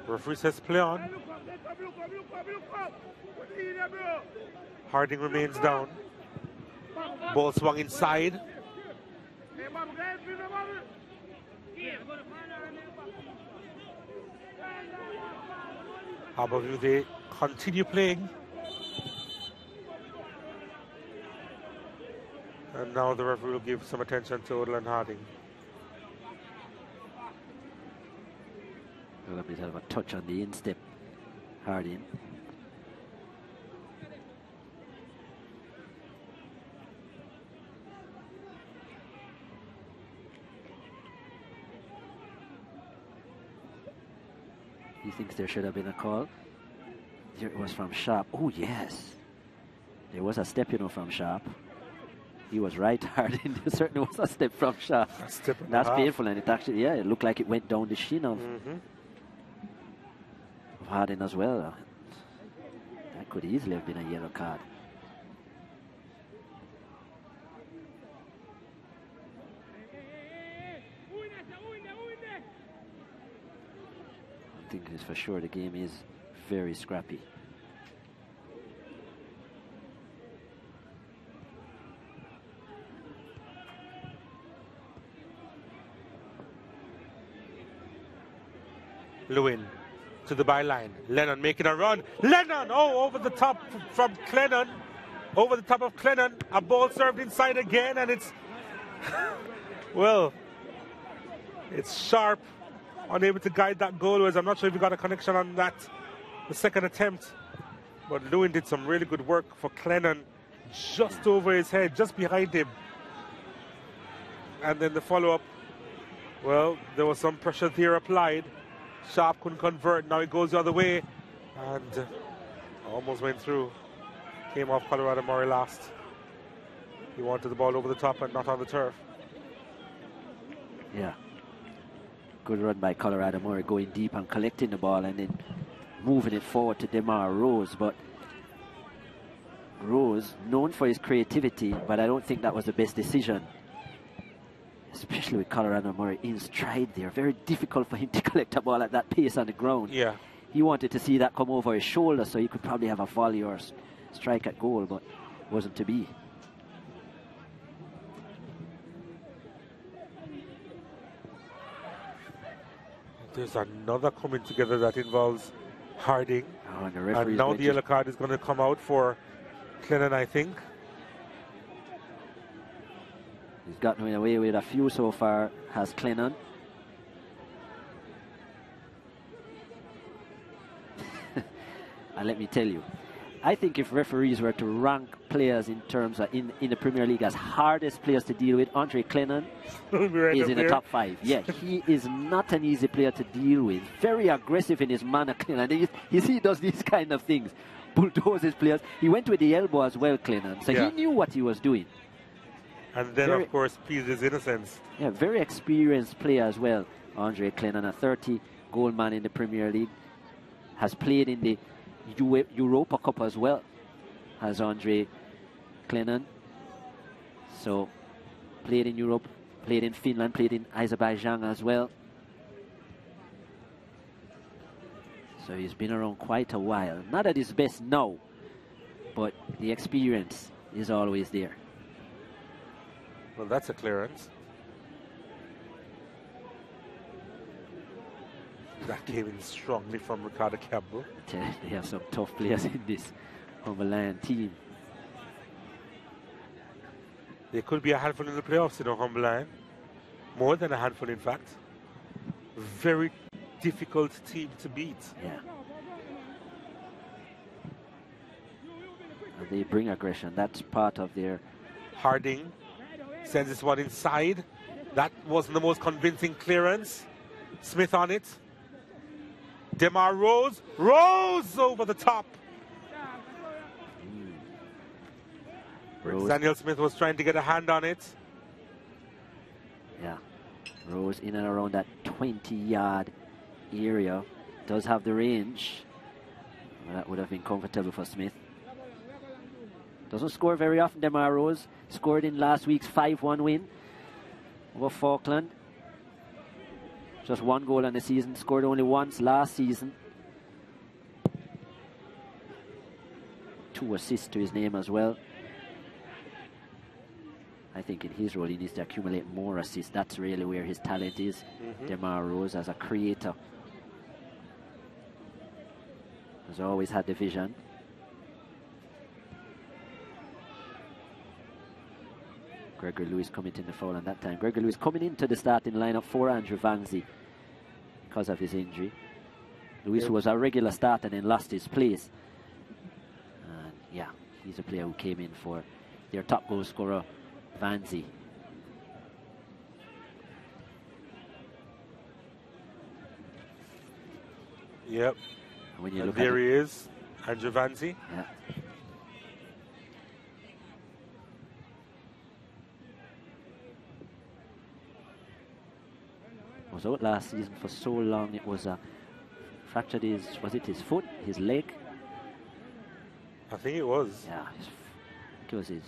Referee says play on. Harding remains down. Ball swung inside. Harbour View, they continue playing. And now the referee will give some attention to Odell and Harding. A bit of a touch on the instep, Harding. He thinks there should have been a call. There it was from Sharp. Oh, yes. There was a step, you know, from Sharp. He was right, Harding. There certainly was a step from Sharp. That's painful, and it actually, yeah, it looked like it went down the shin of Harding as well. That could easily have been a yellow card. I think it's for sure the game is very scrappy. Lewin to the byline. Lennon making a run. Lennon! Oh, over the top from Clennon. Over the top of Clennon. A ball served inside again, and it's... well, it's Sharp. Unable to guide that goal. I'm not sure if he got a connection on that, the second attempt. But Lewin did some really good work for Clennon. Just over his head, just behind him. And then the follow-up. Well, there was some pressure there applied. Sharp couldn't convert. Now it goes the other way. And almost went through. Came off Colorado Murray last. He wanted the ball over the top and not on the turf. Yeah. Good run by Colorado Murray, going deep and collecting the ball and then moving it forward to DeMar Rose. But Rose, known for his creativity, but I don't think that was the best decision. Especially with Colorado Murray in stride there. Very difficult for him to collect a ball at that pace on the ground. Yeah. He wanted to see that come over his shoulder so he could probably have a volley or strike at goal, but it wasn't to be. There's another coming together that involves Harding. Oh, and now the yellow card is going to come out for Clennon, I think. He's gotten away with a few so far, has Clennon. And let me tell you, I think if referees were to rank players in terms of in the Premier League as hardest players to deal with, Andre Clennon is in the top 5. Yeah, he is not an easy player to deal with. Very aggressive in his manner, Clennon. You see, he does these kind of things. bulldoze his players. He went with the elbow as well, Clennon. So he knew what he was doing. And then, of course, pleased his innocence. Yeah, very experienced player as well, Andre Clennon, a 30-goal man in the Premier League. Has played in the Europa Cup as well, has Andre Clennon. So, played in Europe, played in Finland, played in Azerbaijan as well. So he's been around quite a while. Not at his best now, but the experience is always there. Well, that's a clearance. That came in strongly from Ricardo Campbell. They have some tough players in this Humber Lion team. They could be a handful in the playoffs, you know, Humber Lion. More than a handful, in fact. Very difficult team to beat. Yeah. And they bring aggression. That's part of their... Harding sends this one inside. That wasn't the most convincing clearance. Smith on it. Demar Rose. Rose over the top. Daniel Smith was trying to get a hand on it. Yeah. Rose in and around that 20-yard area. Does have the range. Well, that would have been comfortable for Smith. Doesn't score very often, Demar Rose. Scored in last week's 5-1 win over Falkland. Just one goal in the season. Scored only once last season. 2 assists to his name as well. I think in his role he needs to accumulate more assists. That's really where his talent is. Demar Rose as a creator. Has always had the vision. Gregory Lewis committing the foul on that time. Gregory Lewis coming into the starting lineup for Andrew Vangzi because of his injury. Lewis, who was a regular starter, then lost his place. And yeah, he's a player who came in for their top goal scorer, Vangzi. Yep. And when you look there he is, Andrew Vangzi. Yeah. Was out last season for so long. It was fractured his, was it his foot, his leg? I think it was. Yeah, it was his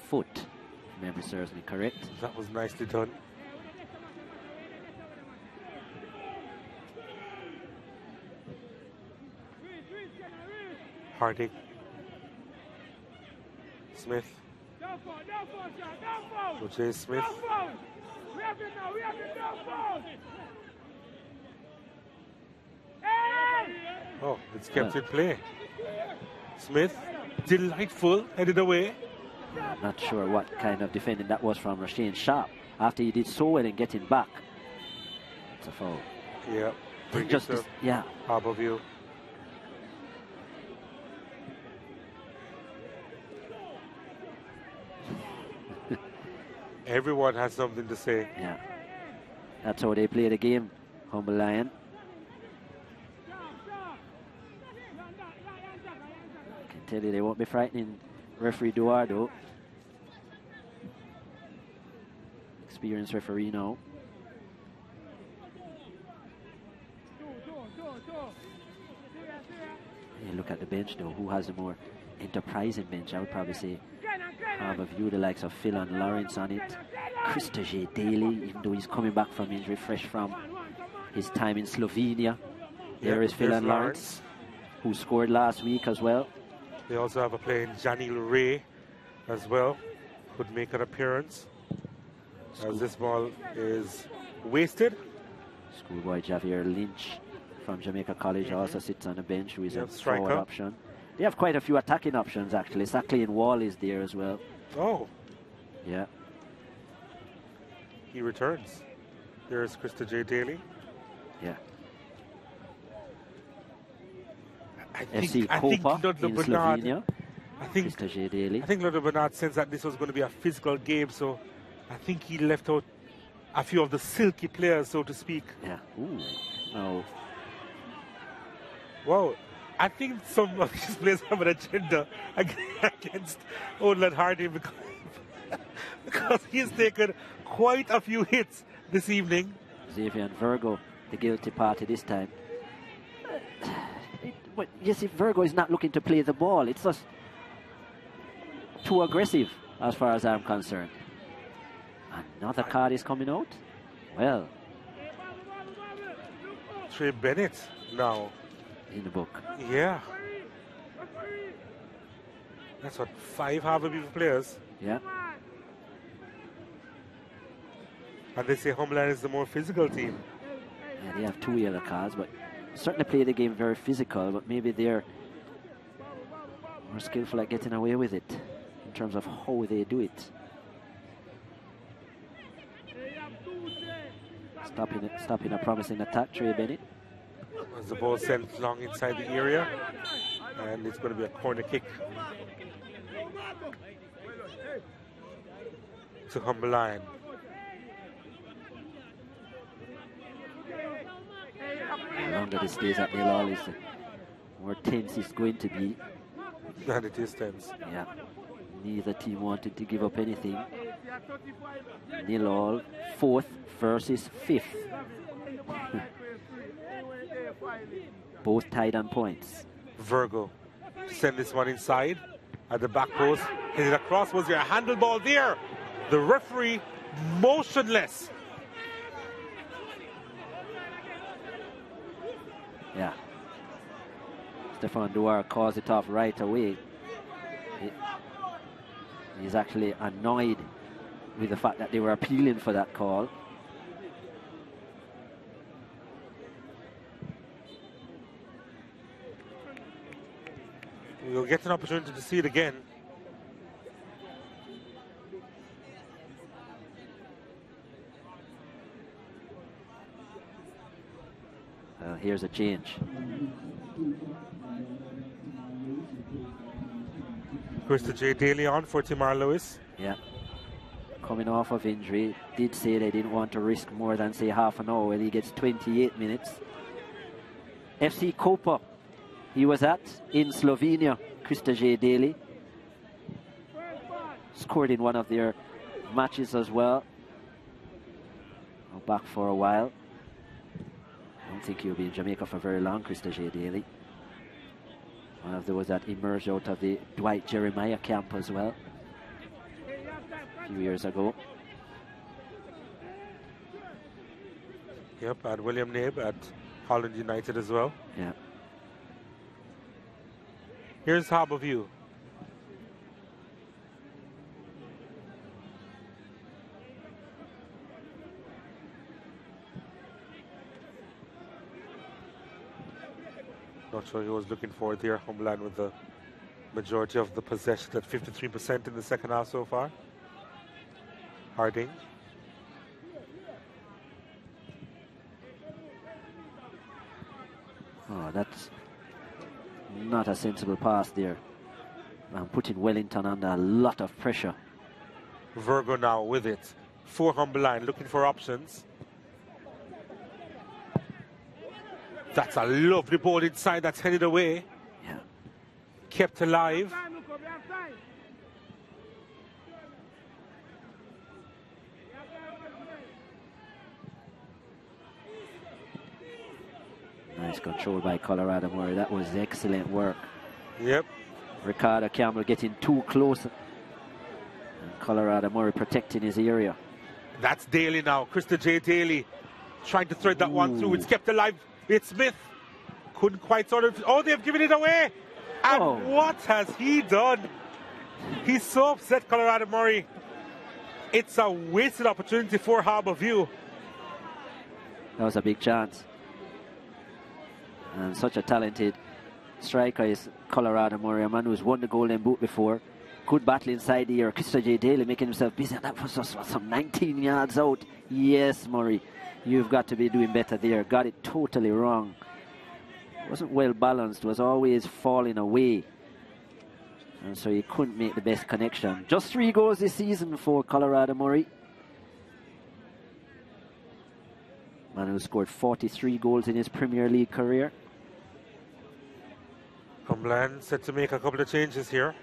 foot, if memory serves me correct. That was nicely done. Harding. Smith. Jay Smith. Oh, it's kept in play. Smith, delightful, headed away. I'm not sure what kind of defending that was from Rasheen Sharp after he did so well in getting back. It's a foul. Yeah, bring just it to yeah. Harbour View. Everyone has something to say. Yeah, that's how they play the game, Humber Lion. I can tell you they won't be frightening referee Eduardo. Experienced referee now. You look at the bench though, who has a more enterprising bench? I would probably say Harbour View, the likes of Phil and Lawrence on it. Christopher J. Daly, even though he's coming back from injury, fresh from his time in Slovenia. There is Phil and Lawrence, who scored last week as well. They also have a player in Janil Ray as well, could make an appearance. As this ball is wasted. Schoolboy Javier Lynch from Jamaica College also sits on the bench, who is a forward option. They have quite a few attacking options actually. Sackley and Wall is there as well. Oh. Yeah. He returns. There's Krista J. Daly. Yeah. I FC Kopa in Slovenia. I think Krista J. Daly. I think Ludwig Bernard sensed that this was going to be a physical game, so I think he left out a few of the silky players, so to speak. Yeah. Ooh. No. Wow. I think some of these players have an agenda against Odland Hardy because he's taken quite a few hits this evening. Xavier and Virgo, the guilty party this time. But you see, Virgo is not looking to play the ball. It's just too aggressive as far as I'm concerned. Another card is coming out. Well, Trey Bennett now in the book. Yeah. That's what, 5 Harbour Beaver players. Yeah. And they say Homeland is the more physical team. Yeah, they have 2 yellow cards, but certainly play the game very physical, but maybe they're more skillful at getting away with it in terms of how they do it. Stopping a promising attack, Trey Bennett. As the ball sent long inside the area, and it's going to be a corner kick to Humberline. The longer this stays at nil all, the more tense it's going to be. And it is tense. Yeah. Neither team wanted to give up anything. Nil all, 4th versus 5th. Both tied on points. Virgo send this one inside at the back post. Hit it across. Was there a handle ball there? The referee motionless. Yeah. Stefan Duar calls it off right away. He's actually annoyed with the fact that they were appealing for that call. We'll get an opportunity to see it again. Here's a change. Krista J. Daly on for Timar Lewis. Yeah. Coming off of injury. Did say they didn't want to risk more than, say, half an hour. Well, he gets 28 minutes. FC Koper, he was at in Slovenia. Krista J. Daly scored in one of their matches as well. Back for a while. I don't think he'll be in Jamaica for very long, Krista J. Daly. One of those that emerged out of the Dwight Jeremiah camp as well a few years ago. Yep, and William Nabe at Holland United as well. Yeah. Here's Harbour View. Not sure he was looking for it there. Homeland with the majority of the possession at 53% in the second half so far. Harding. Oh, that's not a sensible pass there. And putting Wellington under a lot of pressure. Virgo now with it. For Humberline, looking for options. That's a lovely ball inside that's headed away. Yeah. Kept alive. Nice control by Colorado Murray. That was excellent work. Yep. Ricardo Campbell getting too close. And Colorado Murray protecting his area. That's Daly now. Krista J. Daly trying to thread that one through. It's kept alive. It's Smith. Couldn't quite sort of. Oh, they've given it away. And what has he done? He's so upset, Colorado Murray. It's a wasted opportunity for Harbour View. That was a big chance. And such a talented striker is Colorado Murray, a man who's won the Golden Boot before. Good battle inside the air. Krista J. Daly making himself busy. And that was just some 19 yards out. Yes, Murray, you've got to be doing better there. Got it totally wrong. Wasn't well balanced. Was always falling away. And so he couldn't make the best connection. Just 3 goals this season for Colorado Murray. Man who scored 43 goals in his Premier League career. Cumberland set to make a couple of changes here.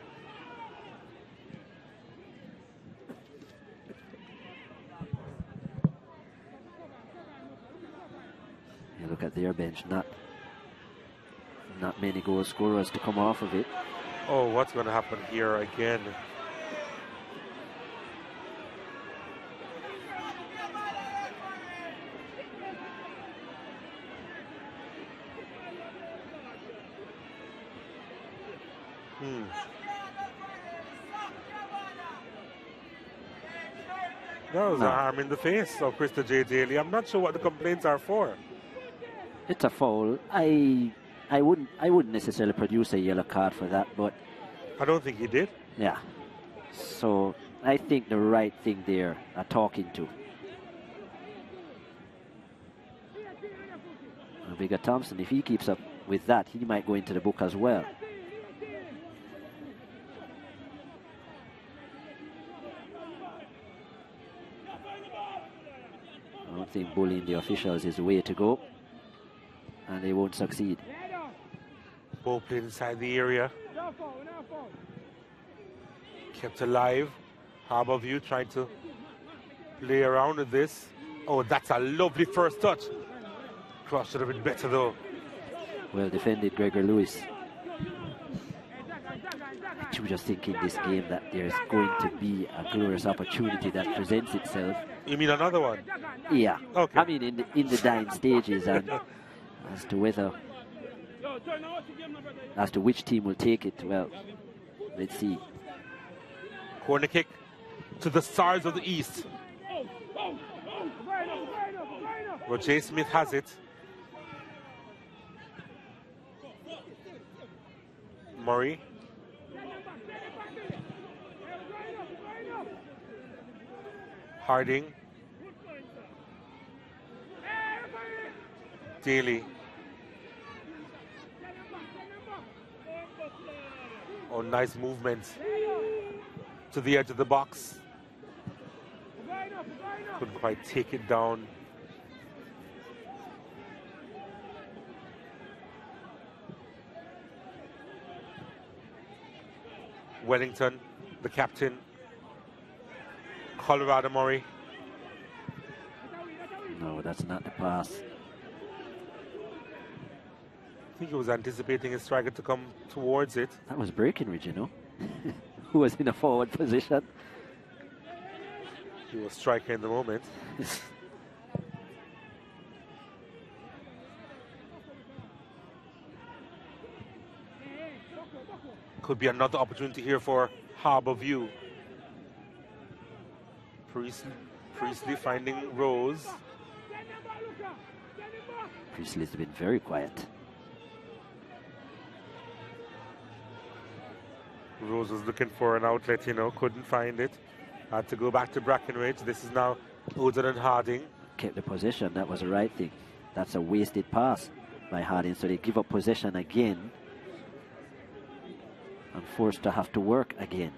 You look at their bench, not many goal scorers to come off of it. Oh, what's going to happen here again? That was an arm in the face of Krista J. Daly. I'm not sure what the complaints are for. It's a foul. I wouldn't necessarily produce a yellow card for that, but I don't think he did. Yeah. So I think the right thing there are talking to. Vega Thompson, if he keeps up with that, he might go into the book as well. I don't think bullying the officials is the way to go, and they won't succeed. Ball played inside the area. Kept alive. Harbour View trying to play around with this. Oh, that's a lovely first touch. Cross should have been better though. Well defended, Gregor Lewis. I was just thinking this game that there's going to be a glorious opportunity that presents itself. You mean another one? Yeah. Okay. I mean in the dying stages, and as to which team will take it, well, let's see. Corner kick to the Stars of the East. Roger Smith has it. Murray. Harding. Daly. Oh, nice movement to the edge of the box. Couldn't quite take it down. Wellington, the captain. Colorado Murray. No, that's not the pass. I think he was anticipating his striker to come towards it. That was Breckenridge, you know, who was in a forward position. He was striker in the moment. Could be another opportunity here for Harbour View. Priestley finding Rose. Priestley's been very quiet. Rose was looking for an outlet, you know, couldn't find it. Had to go back to Breckenridge. This is now Oden and Harding. Kept the possession, that was the right thing. That's a wasted pass by Harding, so they give up possession again and forced to have to work again.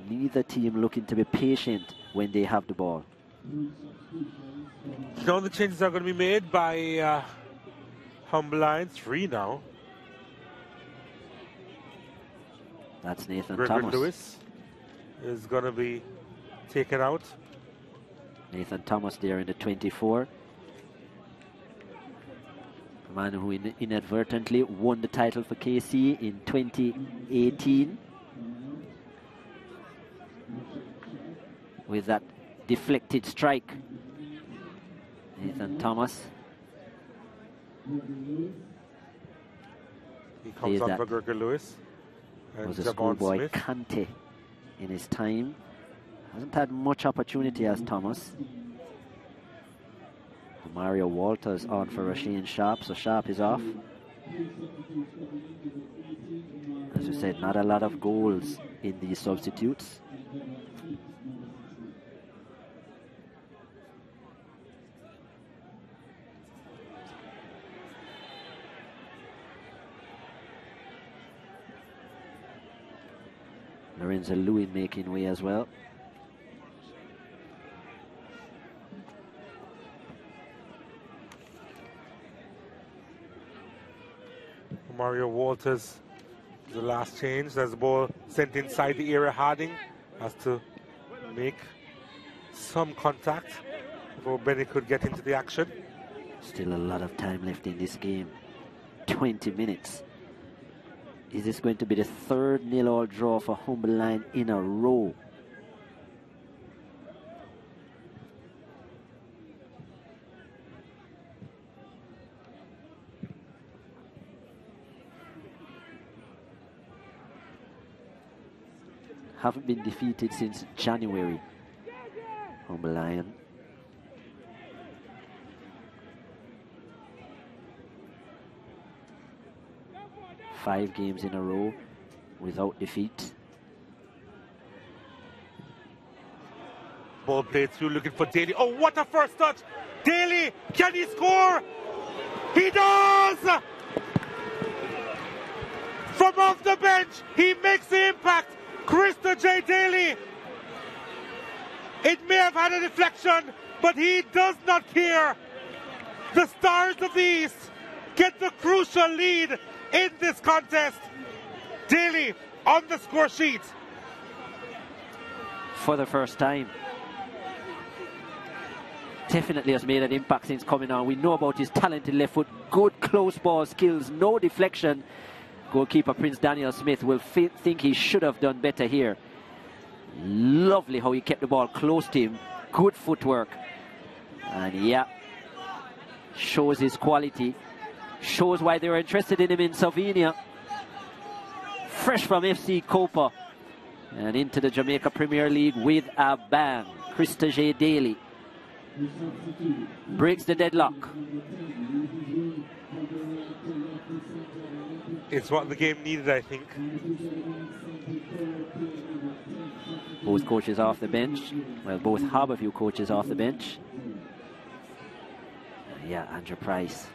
Neither team looking to be patient when they have the ball. Now the changes are going to be made by Humberline. 3 now. That's Nathan Gregory Thomas. Lewis is going to be taken out. Nathan Thomas there in the 24. A man who inadvertently won the title for KC in 2018 with that deflected strike. Nathan Thomas. He comes on for Gregory Lewis. And was a Javon schoolboy Smith. Kante in his time. Hasn't had much opportunity as Thomas. Mario Walters on for Rasheen Sharp, so Sharp is off. As we said, not a lot of goals in these substitutes. Lorenzo Lewin making way as well. Mario Walters, the last change. There's the ball sent inside the area. Harding has to make some contact before Benny could get into the action. Still a lot of time left in this game. 20 minutes. Is this going to be the third 0-0 draw for Humberline in a row? Haven't been defeated since January. Humberline. Five games in a row without defeat. Ball played through, looking for Daly. Oh, what a first touch! Daly, can he score? He does! From off the bench, he makes the impact. Krista J. Daly. It may have had a deflection, but he does not care. The Stars of the East get the crucial lead in this contest. Daly on the score sheet. For the first time. Definitely has made an impact since coming on. We know about his talented left foot, good close ball skills, no deflection. Goalkeeper Prince Daniel Smith will think he should have done better here. Lovely how he kept the ball close to him. Good footwork. And yeah, shows his quality. Shows why they were interested in him in Slovenia. Fresh from FC Copa. And into the Jamaica Premier League with a bang. Krista J. Daly breaks the deadlock. It's what the game needed, I think. Both coaches off the bench. Well, both Harbourview coaches off the bench. Yeah, Andrew Price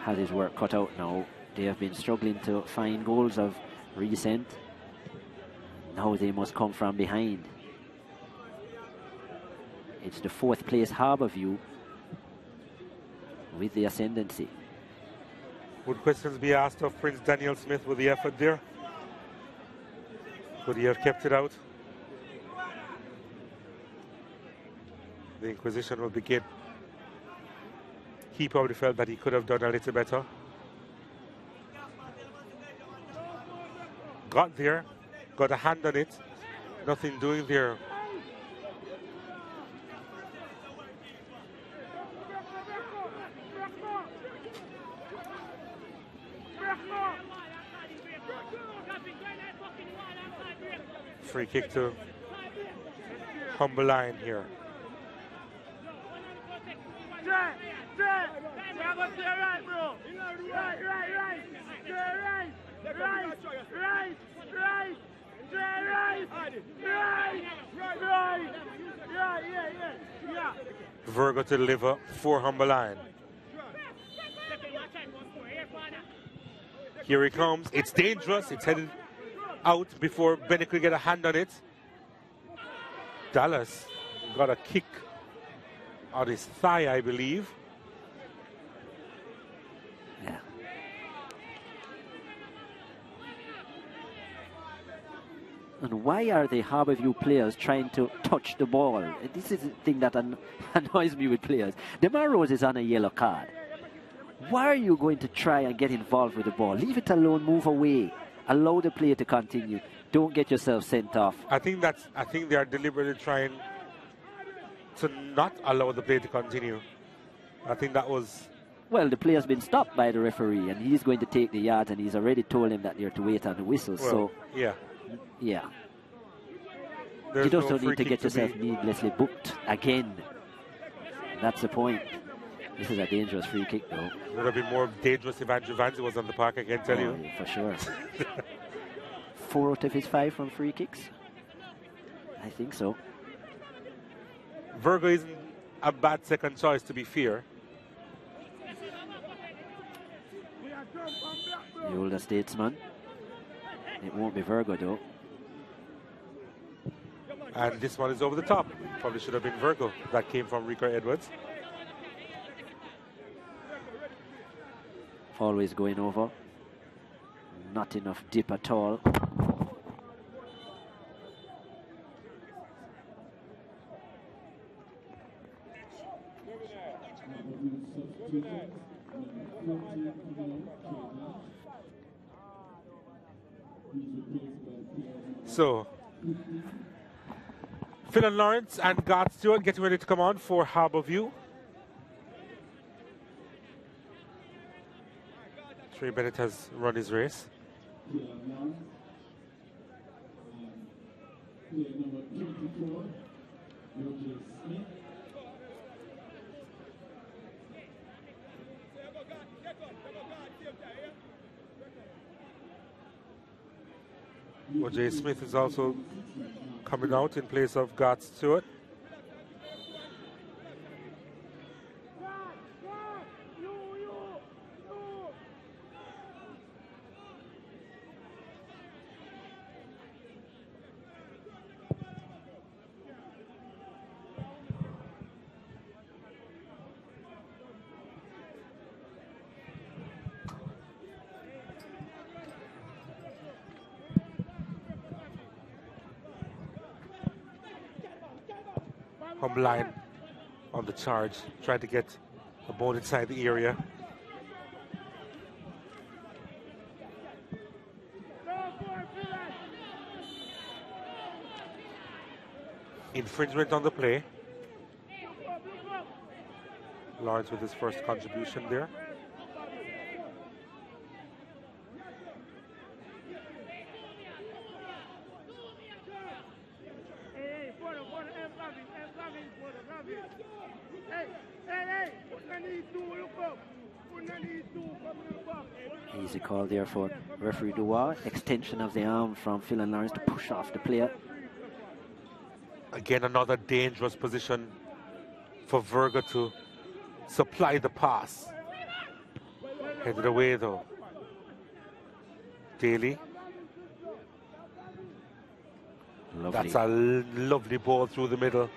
has his work cut out now. They have been struggling to find goals of recent. Now they must come from behind. It's the fourth place Harbourview with the ascendancy. Would questions be asked of Prince Daniel Smith with the effort there? Could he have kept it out? The inquisition will begin. He probably felt that he could have done a little better. Got there, got a hand on it, nothing doing there. Free kick to Humberline here. Virgo to deliver for Humberline. Here he comes. It's dangerous. It's headed out before Benny could get a hand on it. Dallas got a kick on his thigh, I believe. Yeah. And why are the Harbourview players trying to touch the ball? This is the thing that annoys me with players. DeMar Rose is on a yellow card. Why are you going to try and get involved with the ball? Leave it alone, move away. Allow the play to continue. Don't get yourself sent off. I think they are deliberately trying to not allow the play to continue. I think that was... Well, the player's been stopped by the referee, and he's going to take the yards, and he's already told him that they're to wait on the whistle. Well, so, yeah. You just don't need to get yourself needlessly booked again. That's the point. This is a dangerous free kick, though. It would have been more dangerous if Andrew Vanzi was on the park, I can tell you. Yeah, for sure. 4 out of his 5 from free kicks? I think so. Virgo isn't a bad second choice, to be fair. The older statesman. It won't be Virgo, though. And this one is over the top. Probably should have been Virgo. That came from Rico Edwards. Always going over. Not enough dip at all. So, Phil and Lawrence and Garth Stewart getting ready to come on for Harbour View. Trey Bennett has run his race. O.J. Smith is also coming out in place of Garth Stewart. Home line on the charge, trying to get the ball inside the area. Infringement on the play. Lawrence with his first contribution there. Easy call there for referee Dubois. Extension of the arm from Phil and Lawrence to push off the player. Again, another dangerous position for Virgo to supply the pass. Headed away though. Daly. Lovely. That's a lovely ball through the middle.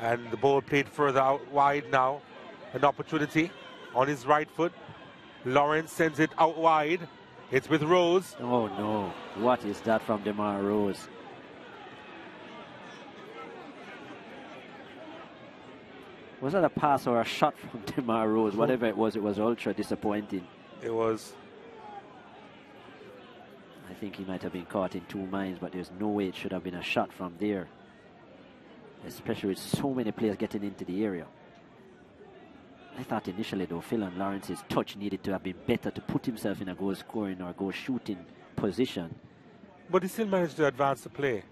And the ball played further out wide now. An opportunity on his right foot. Lawrence sends it out wide. It's with Rose. Oh no, what is that from DeMar Rose? Was that a pass or a shot from DeMar Rose? Whatever it was ultra disappointing. It was. I think he might have been caught in two minds, but there's no way it should have been a shot from there. Especially with so many players getting into the area. I thought initially though, Phil and Lawrence's touch needed to have been better to put himself in a goal scoring or goal shooting position. But he still managed to advance the play.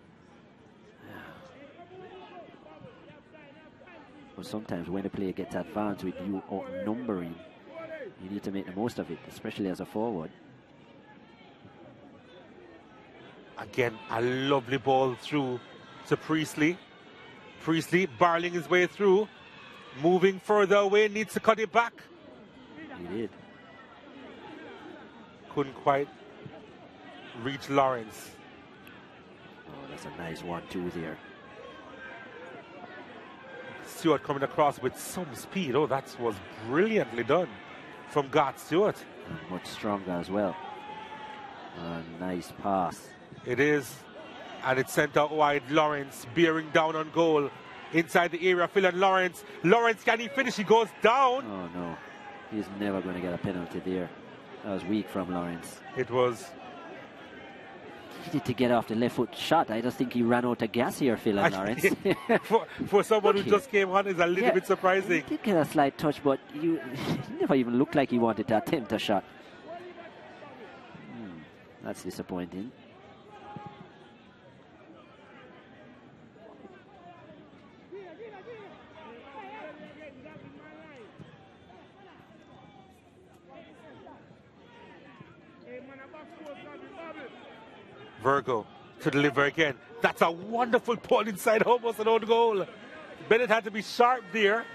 But sometimes when the player gets advanced with you outnumbering, you need to make the most of it, especially as a forward. Again, a lovely ball through to Priestley. Priestley barreling his way through. Moving further away, needs to cut it back. He did. Couldn't quite reach Lawrence. Oh, that's a nice 1-2 there. Stewart coming across with some speed. Oh, that was brilliantly done from Garth Stewart. And much stronger as well. A nice pass. It is. And it's sent out wide. Lawrence bearing down on goal. Inside the area, Phil and Lawrence. Lawrence, can he finish? He goes down. Oh, no. He's never going to get a penalty there. That was weak from Lawrence. It was. He needed to get off the left foot shot. I just think he ran out of gas here, Phil and Lawrence. for someone who just came on, is a little bit surprising. He did get a slight touch, but he never even looked like he wanted to attempt a shot. That's disappointing. Virgo to deliver again. That's a wonderful ball inside, almost an own goal. Bennett had to be sharp there.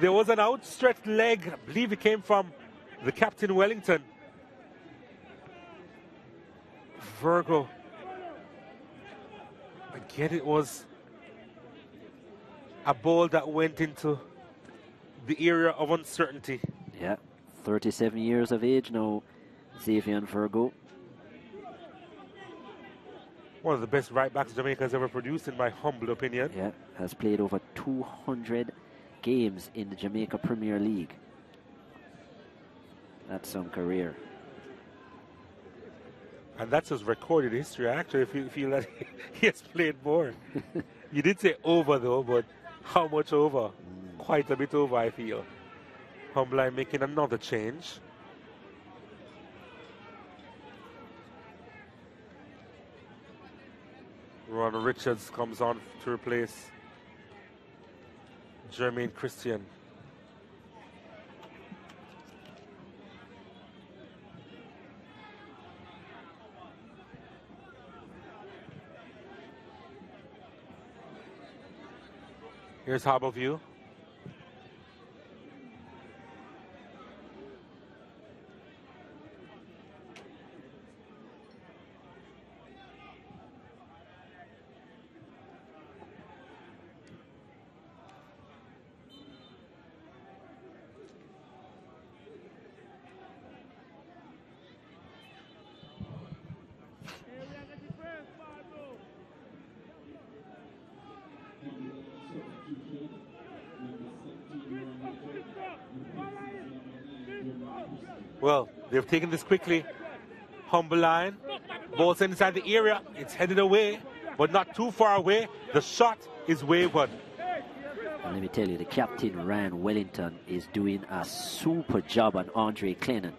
There was an outstretched leg. I believe it came from the captain, Wellington. Virgo. Again, it was a ball that went into the area of uncertainty. Yeah, 37 years of age now, Xavier Virgo. One of the best right backs Jamaica has ever produced, in my humble opinion. Yeah, has played over 200 games in the Jamaica Premier League. That's some career. And that's his recorded history. Actually, if you feel that he has played more. You did say over, though, but how much over? Quite a bit over, I feel. Humbeline making another change. Ron Richards comes on to replace Jermaine Christian. Here's Harbour view. Well, they've taken this quickly. Humbeline, ball's inside the area. It's headed away, but not too far away. The shot is wayward. And let me tell you, the captain, Ryan Wellington, is doing a super job on Andre Clennon.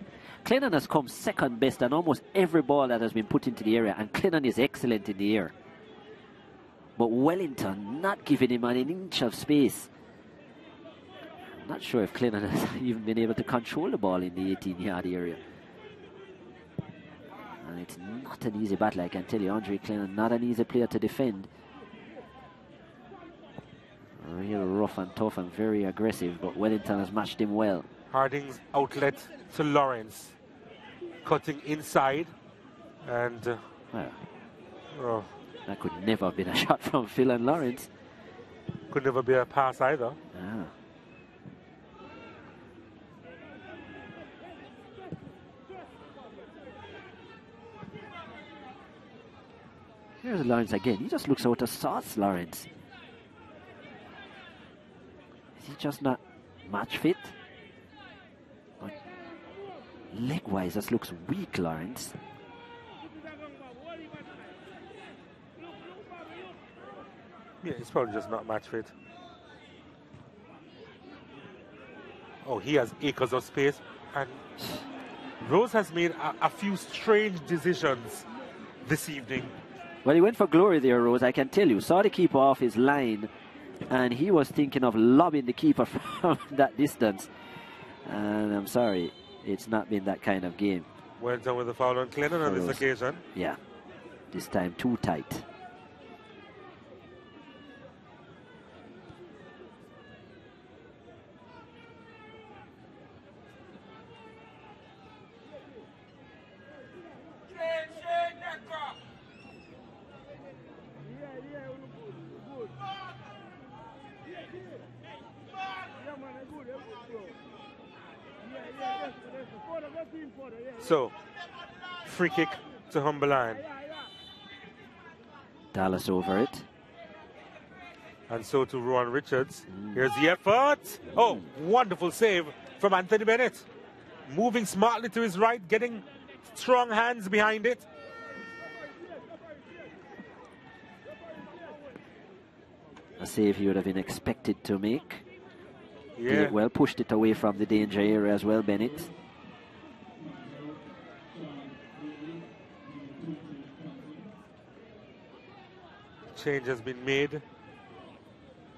Clennon has come second best on almost every ball that has been put into the area, and Clennon is excellent in the air. But Wellington not giving him an inch of space. I'm not sure if Clennon has even been able to control the ball in the 18-yard area. And it's not an easy battle, I can tell you. Andre Clennon, not an easy player to defend. Real rough and tough and very aggressive, but Wellington has matched him well. Harding's outlet to Lawrence. Cutting inside. And that could never have been a shot from Phil and Lawrence. Could never be a pass either. Ah. Here's Lawrence again. He just looks out of sorts, Lawrence. Is he just not match fit? But leg-wise, just looks weak, Lawrence. Yeah, he's probably just not match fit. Oh, he has acres of space. And Rose has made a few strange decisions this evening. Well, he went for glory there, Rose, I can tell you. Saw the keeper off his line, and he was thinking of lobbing the keeper from that distance. And I'm sorry, it's not been that kind of game. Went on with the foul on Clennon on this occasion. Yeah, this time too tight. So, free kick to Humbeline. Dallas over it. And so to Rowan Richards. Here's the effort. Oh, wonderful save from Anthony Bennett. Moving smartly to his right, getting strong hands behind it. A save he would have been expected to make. Yeah. Did it well, pushed it away from the danger area as well, Bennett. Change has been made,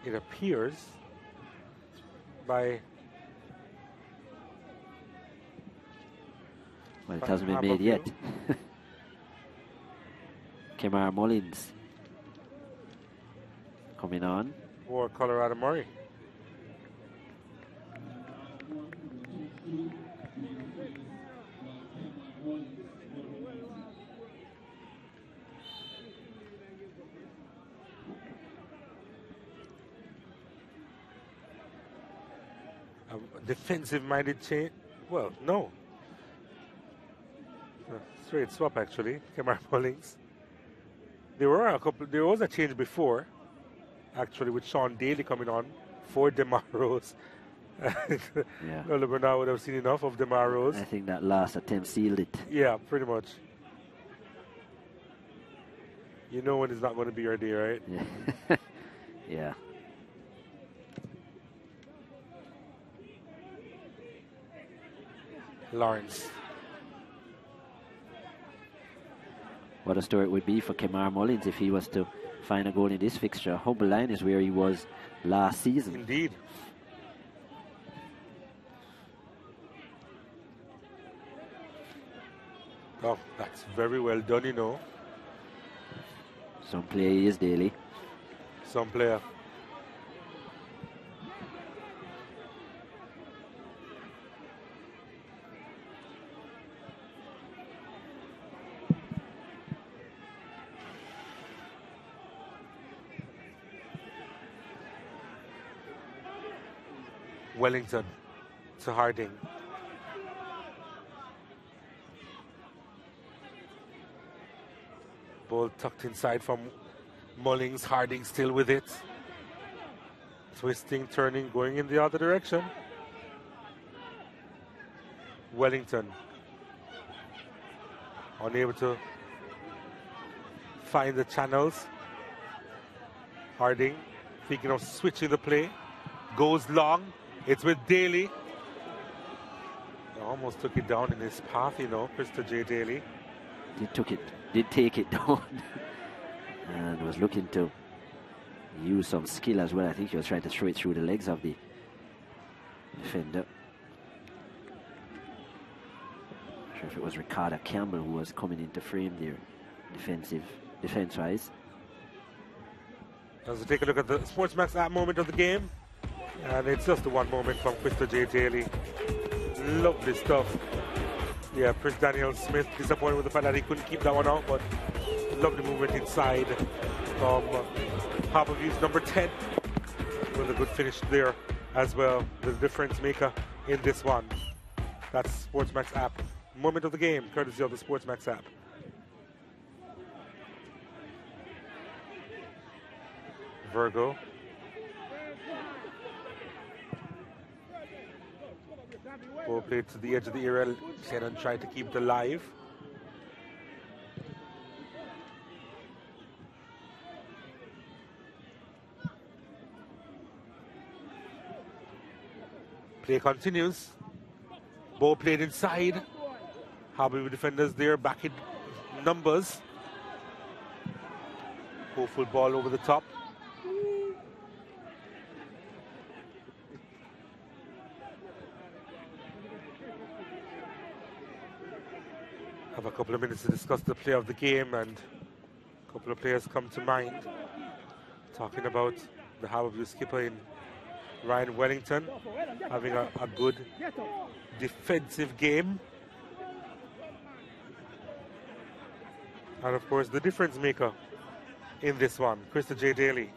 it appears, by... Well, it hasn't been made yet. Kemar Mullins coming on. For Colorado Murray. Defensive-minded change. Well, no. Straight swap, actually. Kemar Mullins. There was a change before, actually, with Sean Daly coming on for DeMar Rose. Yeah. Lola Bernard would have seen enough of DeMar Rose. I think that last attempt sealed it. Yeah, pretty much. You know when it's not going to be your day, right? Yeah. Yeah. Lawrence. What a story it would be for Kemar Mullins if he was to find a goal in this fixture. Humble Line is where he was last season. Indeed. Oh, that's very well done, you know. Some player he is Daly. Some player. Wellington to Harding. Ball tucked inside from Mullings. Harding still with it. Twisting, turning, going in the other direction. Wellington unable to find the channels. Harding thinking of switching the play. Goes long. It's with Daly. Almost took it down in his path, you know, Krista J. Daly. Did take it down. And was looking to use some skill as well. I think he was trying to throw it through the legs of the defender. Not sure if it was Ricardo Campbell who was coming into frame there, defense-wise. Let's take a look at the SportsMax app moment of the game. And it's just the one moment from Krista J. Daly. Lovely stuff. Yeah, Prince Daniel Smith disappointed with the fact that he couldn't keep that one out, but lovely movement inside from Harbour View's number 10. With a good finish there as well. The difference maker in this one. That's SportsMax app. Moment of the game, courtesy of the SportsMax app. Virgo. Ball played to the edge of the area, Shannon tried to keep it alive. Play continues. Ball played inside. Harbour defenders there, back in numbers. Hopeful ball over the top. Have a couple of minutes to discuss the play of the game, and a couple of players come to mind. Talking about the Harbour skipper in Ryan Wellington having a good defensive game. And of course the difference maker in this one, Krista J. Daly,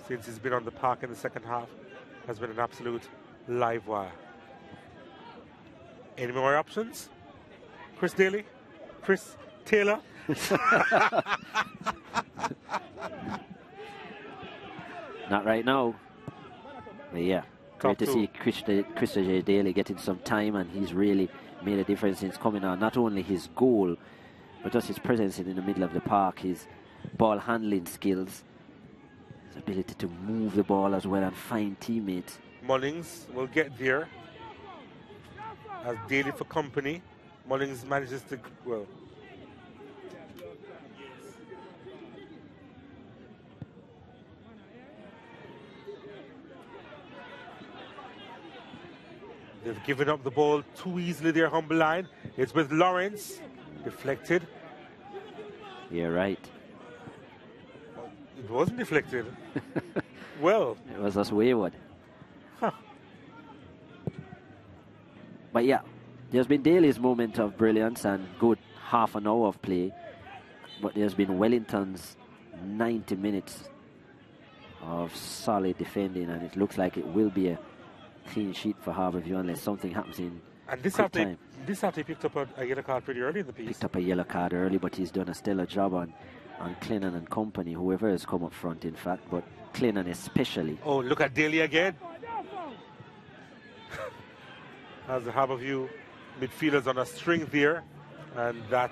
since he's been on the park in the second half, has been an absolute live wire. Any more options? Chris Daly? Chris Taylor? Not right now. But yeah, great to see Krista J. Daly getting some time, and he's really made a difference since coming on. Not only his goal, but just his presence in the middle of the park, his ball handling skills, his ability to move the ball as well and find teammates. Mullings will get there as Daly for company. Mullings manages to, well, they've given up the ball too easily there, Humble Line. It's with Lawrence, deflected. Yeah, right. It wasn't deflected. Well, it was just wayward. Huh. But yeah, there's been Daly's moment of brilliance and good half an hour of play, but there's been Wellington's 90 minutes of solid defending, and it looks like it will be a clean sheet for Harbour View unless something happens in quick time. This after he picked up a yellow card pretty early in the piece. Picked up a yellow card early, but he's done a stellar job on on Clennon and company, whoever has come up front, in fact, but Clennon especially. Oh, look at Daly again. Has the Harbour View midfielders on a string there, and that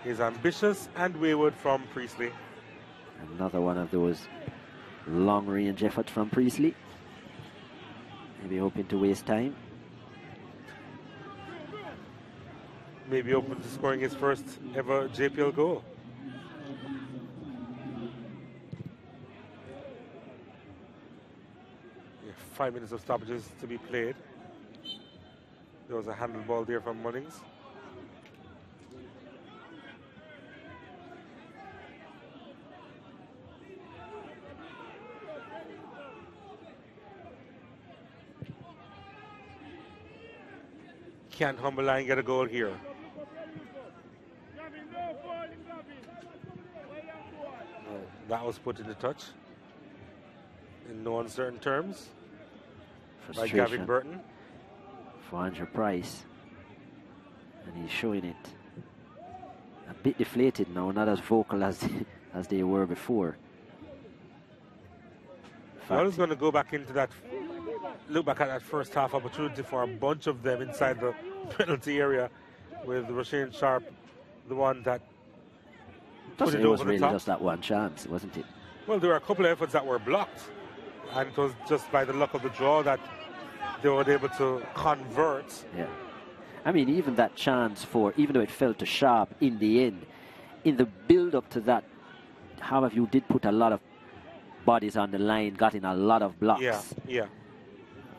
is ambitious and wayward from Priestley. Another one of those long-range efforts from Priestley. Maybe hoping to waste time. Maybe open to scoring his first ever JPL goal. Yeah, 5 minutes of stoppages to be played. There was a handle ball there from Munnings. Can Humberline get a goal here? That was put into touch in no uncertain terms by Gavin Burton. For Andrew Price, and he's showing it a bit deflated now, not as vocal as they were before. I was going to go back into that, look back at that first half opportunity for a bunch of them inside the penalty area, with Rasheen Sharp, the one that put it was over the really top. Just that one chance, wasn't it? Well, there were a couple of efforts that were blocked, and it was just by the luck of the draw that they were able to convert. Yeah. I mean, even that chance for, even though it fell to Sharp in the end, in the build-up to that, Harbour View did put a lot of bodies on the line, got in a lot of blocks. Yeah.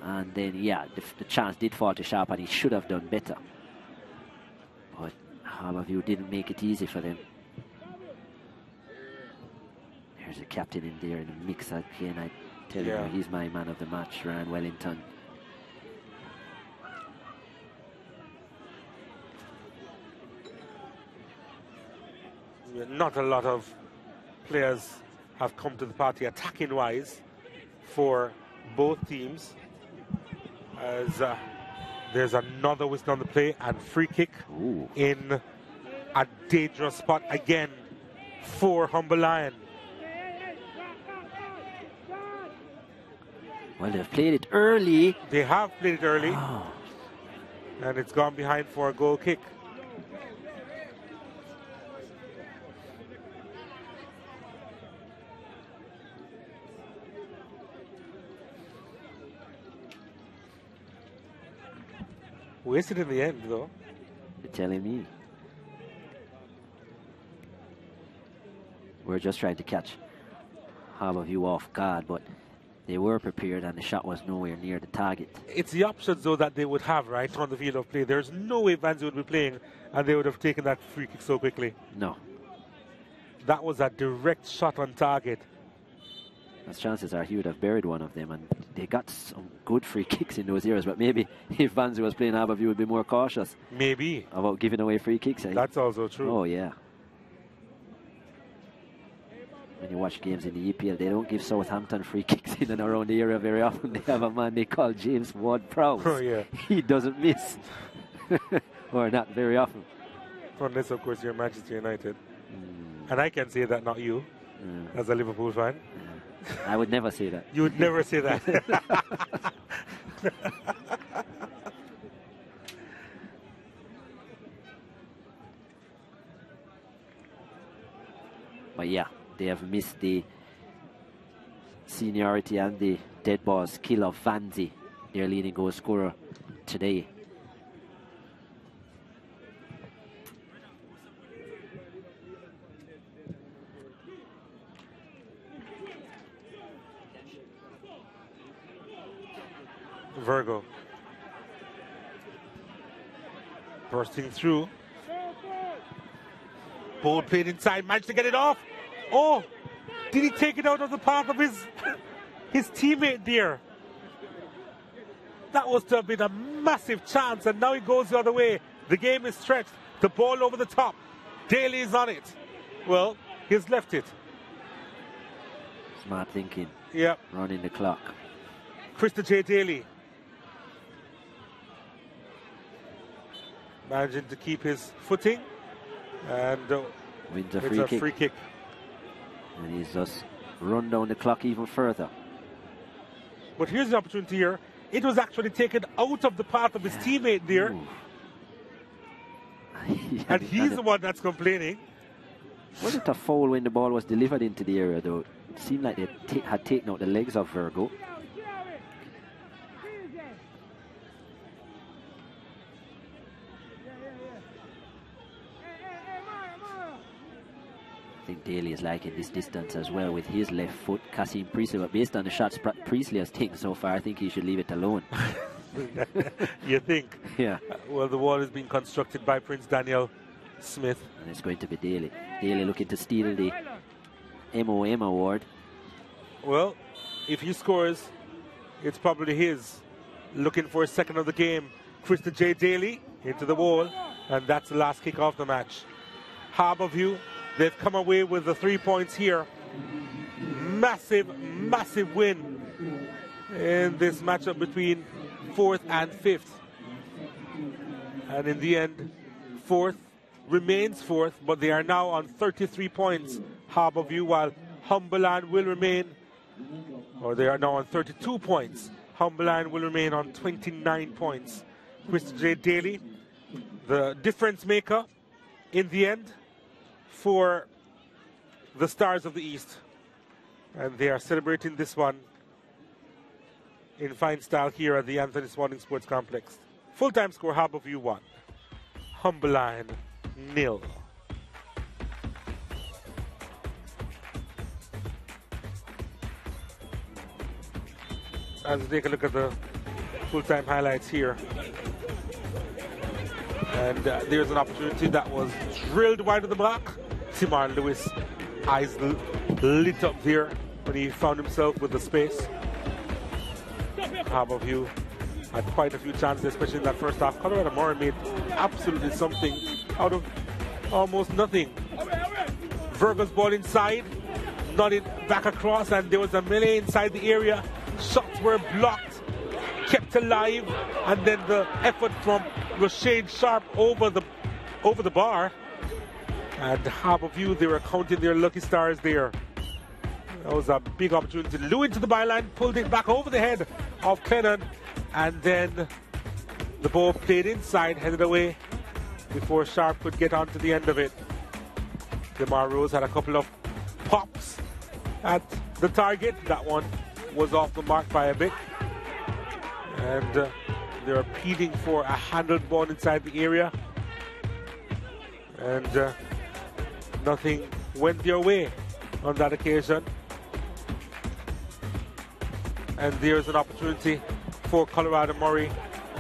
And then, the chance did fall to Sharp, and he should have done better. But Harbour View didn't make it easy for them. There's a captain in there in the mix again. I tell you, he's my man of the match, Ryan Wellington. Not a lot of players have come to the party attacking wise for both teams, as there's another whistle on the play and free kick in a dangerous spot again for Humberline. Well, they've played it early. They have played it early, and it's gone behind for a goal kick. Wasted in the end, though. You're telling me. We're just trying to catch Harbour View off guard, but they were prepared and the shot was nowhere near the target. It's the options, though, that they would have, right, on the field of play. There's no way Vanzi would be playing and they would have taken that free kick so quickly. No. That was a direct shot on target. As chances are he would have buried one of them, and they got some good free kicks in those areas, but maybe if Vanzi was playing Harbour View would be more cautious. Maybe. About giving away free kicks. That's also true. Oh, yeah. When you watch games in the EPL, they don't give Southampton free kicks in and around the area very often. They have a man they call James Ward-Prowse. Oh, yeah. He doesn't miss. Or not very often. Unless, of course, you're Manchester United. And I can say that, not you, as a Liverpool fan. I would never say that. You would never say that. But yeah, they have missed the seniority and the dead ball skill of Vanzi, their leading goal scorer today. Virgo bursting through. Ball played inside, managed to get it off. Oh, did he take it out of the path of his teammate there? That was to have been a massive chance, and now he goes the other way. The game is stretched. The ball over the top. Daly is on it. Well, he's left it. Smart thinking. Yep. Running the clock. Krista J. Daly managing to keep his footing and wins a it's free a kick. free kick. And he's just run down the clock even further. But here's the opportunity here. It was actually taken out of the path of his teammate there. And he's the one that's complaining. Wasn't a foul when the ball was delivered into the area, though. It seemed like they had taken out the legs of Virgo. I think Daly is liking this distance as well with his left foot. Kasim Priestley, but based on the shots Priestley has taken so far, I think he should leave it alone. You think? Yeah. Well, the wall is being constructed by Prince Daniel Smith. And it's going to be Daly. Daly looking to steal the MOM award. Well, if he scores, it's probably his. Looking for a second of the game. Krista J. Daly into the wall, and that's the last kick of the match. Harbourview, they've come away with the 3 points here. Massive, massive win in this matchup between 4th and 5th. And in the end, 4th remains 4th, but they are now on 33 points, Harbourview, while Humberland will remain, or they are now on 32 points. Humberland will remain on 29 points. Krista J. Daly, the difference maker in the end for the Stars of the East. And they are celebrating this one in fine style here at the Anthony Spalding Sports Complex. Full-time score, Harbourview 1, Humberland 0. As we take a look at the full-time highlights here. And there's an opportunity that was drilled wide of the block. Timar Lewis, eyes lit up there when he found himself with the space. Harbourview had quite a few chances, especially in that first half. Colorado Murray made absolutely something out of almost nothing. Virgo's ball inside, nodded back across, and there was a melee inside the area. Shots were blocked, kept alive, and then the effort from Rashad Sharp over the bar. And Harbourview, they were counting their lucky stars there. That was a big opportunity. Lou into the byline, pulled it back over the head of Clennon, and then the ball played inside, headed away before Sharp could get onto the end of it. DeMar Rose had a couple of pops at the target. That one was off the mark by a bit. And they're appealing for a handled ball inside the area. And nothing went their way on that occasion. And there's an opportunity for Colorado Murray,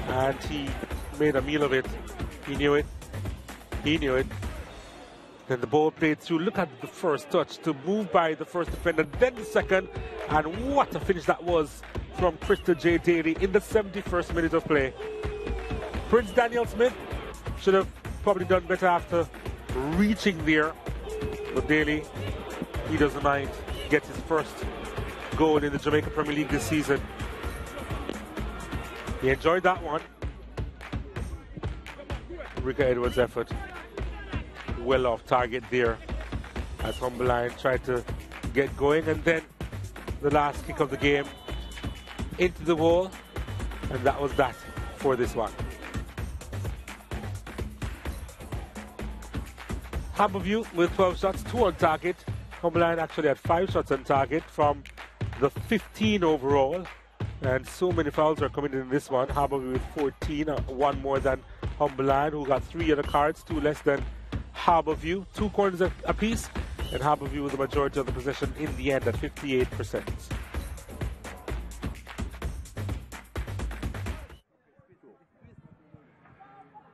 and he made a meal of it. He knew it. He knew it. Then the ball played through. Look at the first touch to move by the first defender, then the second, and what a finish that was from Krista J. Daly in the 71st minute of play. Prince Daniel Smith should have probably done better after reaching there, but Daly, he doesn't mind, gets his first goal in the Jamaica Premier League this season. He enjoyed that one. Rika Edwards' effort well off target there as Humberland tried to get going, and then the last kick of the game into the wall, and that was that for this one. Harbourview with 12 shots, 2 on target. Humberland actually had 5 shots on target from the 15 overall, and so many fouls are coming in this one. Harbourview with 14, 1 more than Humberland, who got 3 other cards, 2 less than Harbourview. 2 corners apiece, and Harbourview with the majority of the possession in the end at 58%.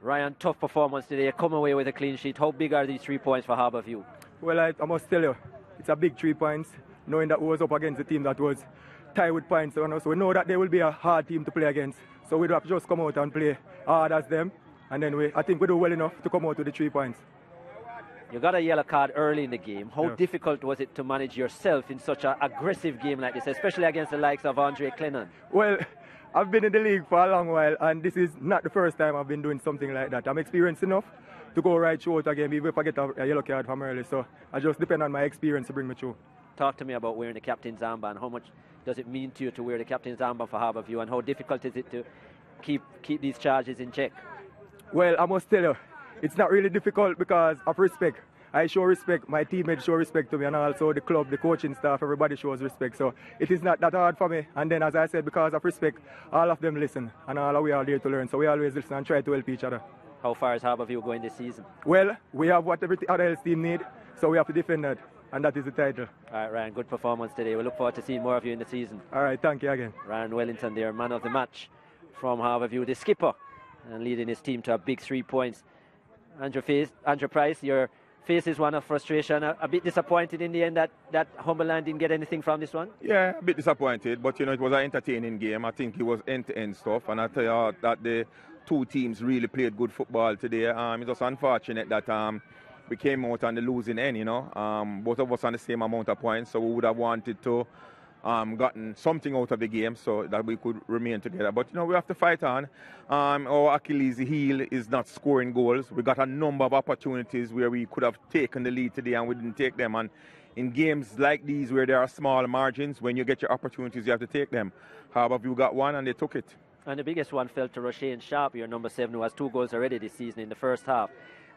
Ryan, tough performance today. Come away with a clean sheet. How big are these 3 points for Harbourview? Well, I must tell you, it's a big 3 points, knowing that we was up against a team that was tied with points. So we know that they will be a hard team to play against. So we have to just come out and play hard as them. And then I think we do well enough to come out with the 3 points. You got a yellow card early in the game. How difficult was it to manage yourself in such an aggressive game like this, especially against the likes of Andre Clennon? Well, I've been in the league for a long while, and this is not the first time I've been doing something like that. I'm experienced enough to go right through a game, even if I get a yellow card from early. So I just depend on my experience to bring me through. Talk to me about wearing the captain's armband. How much does it mean to you to wear the captain's armband for Harbourview, and how difficult is it to keep these charges in check? Well, I must tell you, it's not really difficult because of respect. I show respect, my teammates show respect to me, and also the club, the coaching staff, everybody shows respect. So it is not that hard for me. And then, as I said, because of respect, all of them listen, and all we are there to learn. So we always listen and try to help each other. How far is Harbourview going this season? Well, we have what every other else team need, so we have to defend that, and that is the title. All right, Ryan, good performance today. We look forward to seeing more of you in the season. All right, thank you again. Ryan Wellington there, man of the match from Harbourview, the skipper, and leading his team to a big 3 points. Andrew Price, your face is one of frustration. A bit disappointed in the end that Humberland didn't get anything from this one? Yeah, a bit disappointed, but you know, it was an entertaining game. I think it was end-to-end stuff, and I tell you that the two teams really played good football today. It was unfortunate that we came out on the losing end, you know. Both of us on the same amount of points, so we would have wanted to gotten something out of the game so that we could remain together. But, you know, we have to fight on. Our Achilles heel is not scoring goals. We got a number of opportunities where we could have taken the lead today and we didn't take them. And in games like these where there are small margins, when you get your opportunities, you have to take them. Harbourview got one and they took it. And the biggest one fell to Roshane Sharp, your number 7, who has 2 goals already this season in the first half.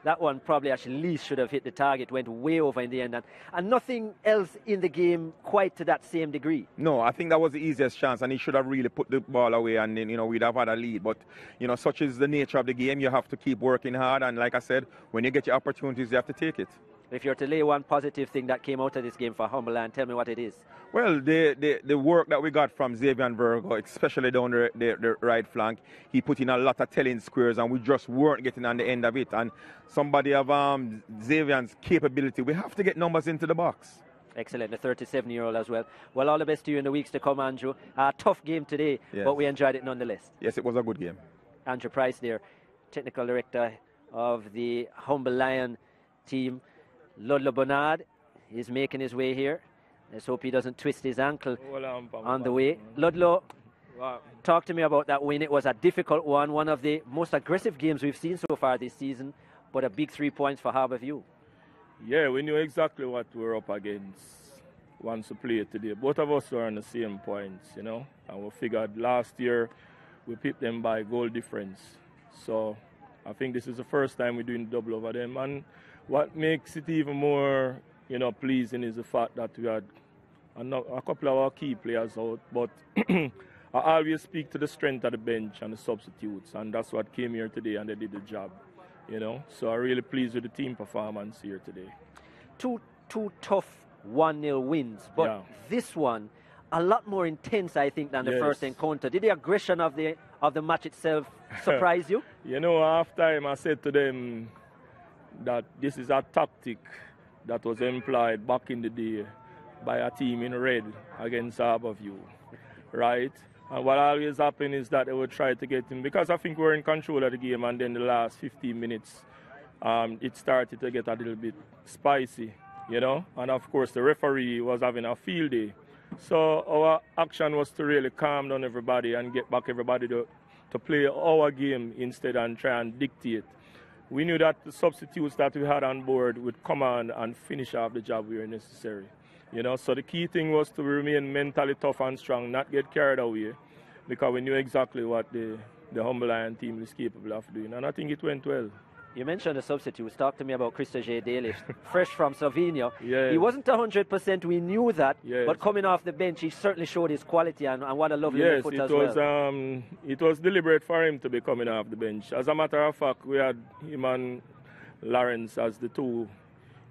That one probably actually least should have hit the target, went way over in the end. And nothing else in the game quite to that same degree. No, I think that was the easiest chance, and he should have really put the ball away, and then, you know, we'd have had a lead. But, you know, such is the nature of the game. You have to keep working hard, and like I said, when you get your opportunities, you have to take it. If you're to lay one positive thing that came out of this game for Humberland, tell me what it is. Well, the work that we got from Xavier Virgo, especially down the right flank, he put in a lot of telling squares, and we just weren't getting on the end of it. And somebody of Xavier's capability, we have to get numbers into the box. Excellent, the 37-year-old as well. Well, all the best to you in the weeks to come, Andrew. A tough game today, yes, but we enjoyed it nonetheless. Yes, it was a good game. Andrew Price there, technical director of the Humber Lion team. Ludlow Bernard is making his way here. Let's hope he doesn't twist his ankle on the way. Ludlow, talk to me about that win. It was a difficult one of the most aggressive games we've seen so far this season, but a big 3 points for Harbourview. Yeah, we knew exactly what we were up against once we played today. Both of us were on the same points, you know, and we figured last year we beat them by goal difference. So I think this is the first time we're doing double over them. And what makes it even more, you know, pleasing is the fact that we had a couple of our key players out. But I always speak to the strength of the bench and the substitutes, and that's what came here today, and they did the job, you know. So I'm really pleased with the team performance here today. Two tough 1-0 wins, but yeah, this one a lot more intense, I think, than the first encounter. Did the aggression of the match itself surprise you? You know, half time I said to them that this is a tactic that was employed back in the day by a team in red against Harbourview, right? And what always happened is that they would try to get him, because I think we were in control of the game, and then the last 15 minutes, it started to get a little bit spicy, you know? And of course, the referee was having a field day. So our action was to really calm down everybody and get back everybody to play our game instead and try and dictate. We knew that the substitutes that we had on board would come on and finish off the job where necessary. You know, so the key thing was to remain mentally tough and strong, not get carried away, because we knew exactly what the Humber Lion team is capable of doing, and I think it went well. You mentioned the substitutes. Talk to me about Christo J. Daly, fresh from Slovenia. Yes. He wasn't 100%, we knew that, yes, but coming off the bench, he certainly showed his quality, and what a lovely left foot as well. It was deliberate for him to be coming off the bench. As a matter of fact, we had him and Lawrence as the two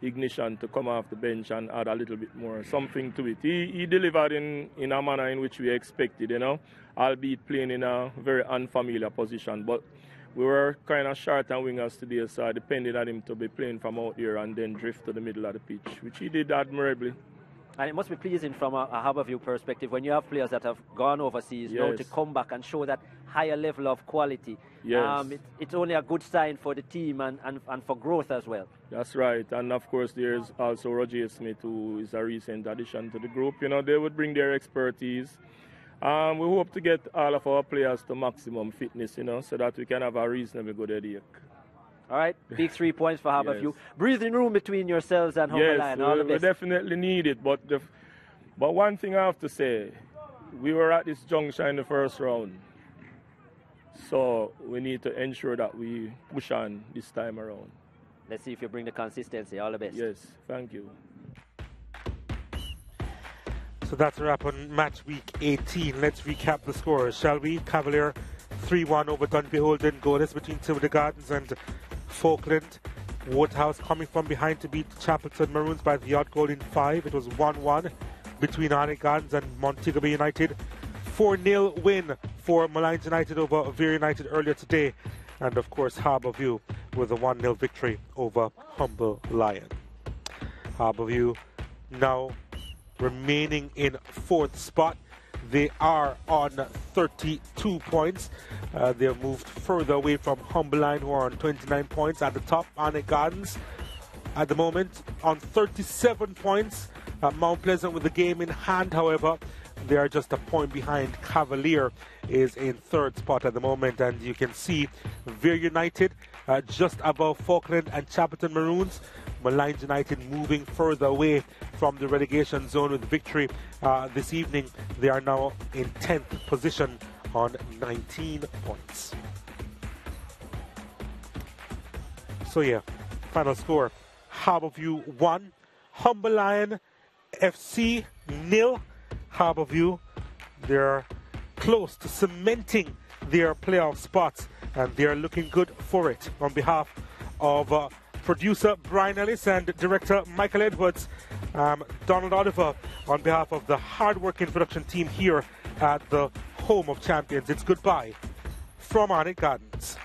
ignition to come off the bench and add a little bit more something to it. He delivered in a manner in which we expected, you know, albeit playing in a very unfamiliar position, but we were kind of short on wingers today, so I depended on him to be playing from out there and then drift to the middle of the pitch, which he did admirably. And it must be pleasing from a Harbourview perspective when you have players that have gone overseas, yes, now to come back and show that higher level of quality. Yes. It's only a good sign for the team and for growth as well. That's right. And of course, there's also Roger Smith, who is a recent addition to the group. You know, they would bring their expertise. We hope to get all of our players to maximum fitness, you know, so that we can have a reasonably good headache. All right, big 3 points for Harbour View. Breathing room between yourselves and Humber Lion. All the best. We definitely need it, but one thing I have to say, we were at this juncture in the first round, so we need to ensure that we push on this time around. Let's see if you bring the consistency. All the best. Yes, thank you. So that's a wrap on match week 18. Let's recap the scores, shall we? Cavalier 3-1 over Dunbeholden. Goalless between Tivoli Gardens and Falkland. Woodhouse coming from behind to beat Chapelton Maroons by the odd goal in 5. It was 1-1 between Arnett Gardens and Montego Bay United. 4-0 win for Malines United over Veer United earlier today. And of course Harbour View with a 1-0 victory over Humber Lion. Harbour View now remaining in 4th spot. They are on 32 points. They have moved further away from Humber Lion, who are on 29 points. At the top, Arnett Gardens at the moment on 37 points. Mount Pleasant with the game in hand, however, they are just a point behind. Cavalier is in 3rd spot at the moment, and you can see Veer United just above Falkland and Chapelton Maroons. Malines United moving further away from the relegation zone with victory this evening. They are now in 10th position on 19 points. So yeah, final score: Harbour View 1, Humber Lion FC 0. Harbour View, they're close to cementing their playoff spots, and they're looking good for it. On behalf of producer Brian Ellis and director Michael Edwards, Donald Oliver, on behalf of the hard-working production team here at the Home of Champions, it's goodbye from Arnett Gardens.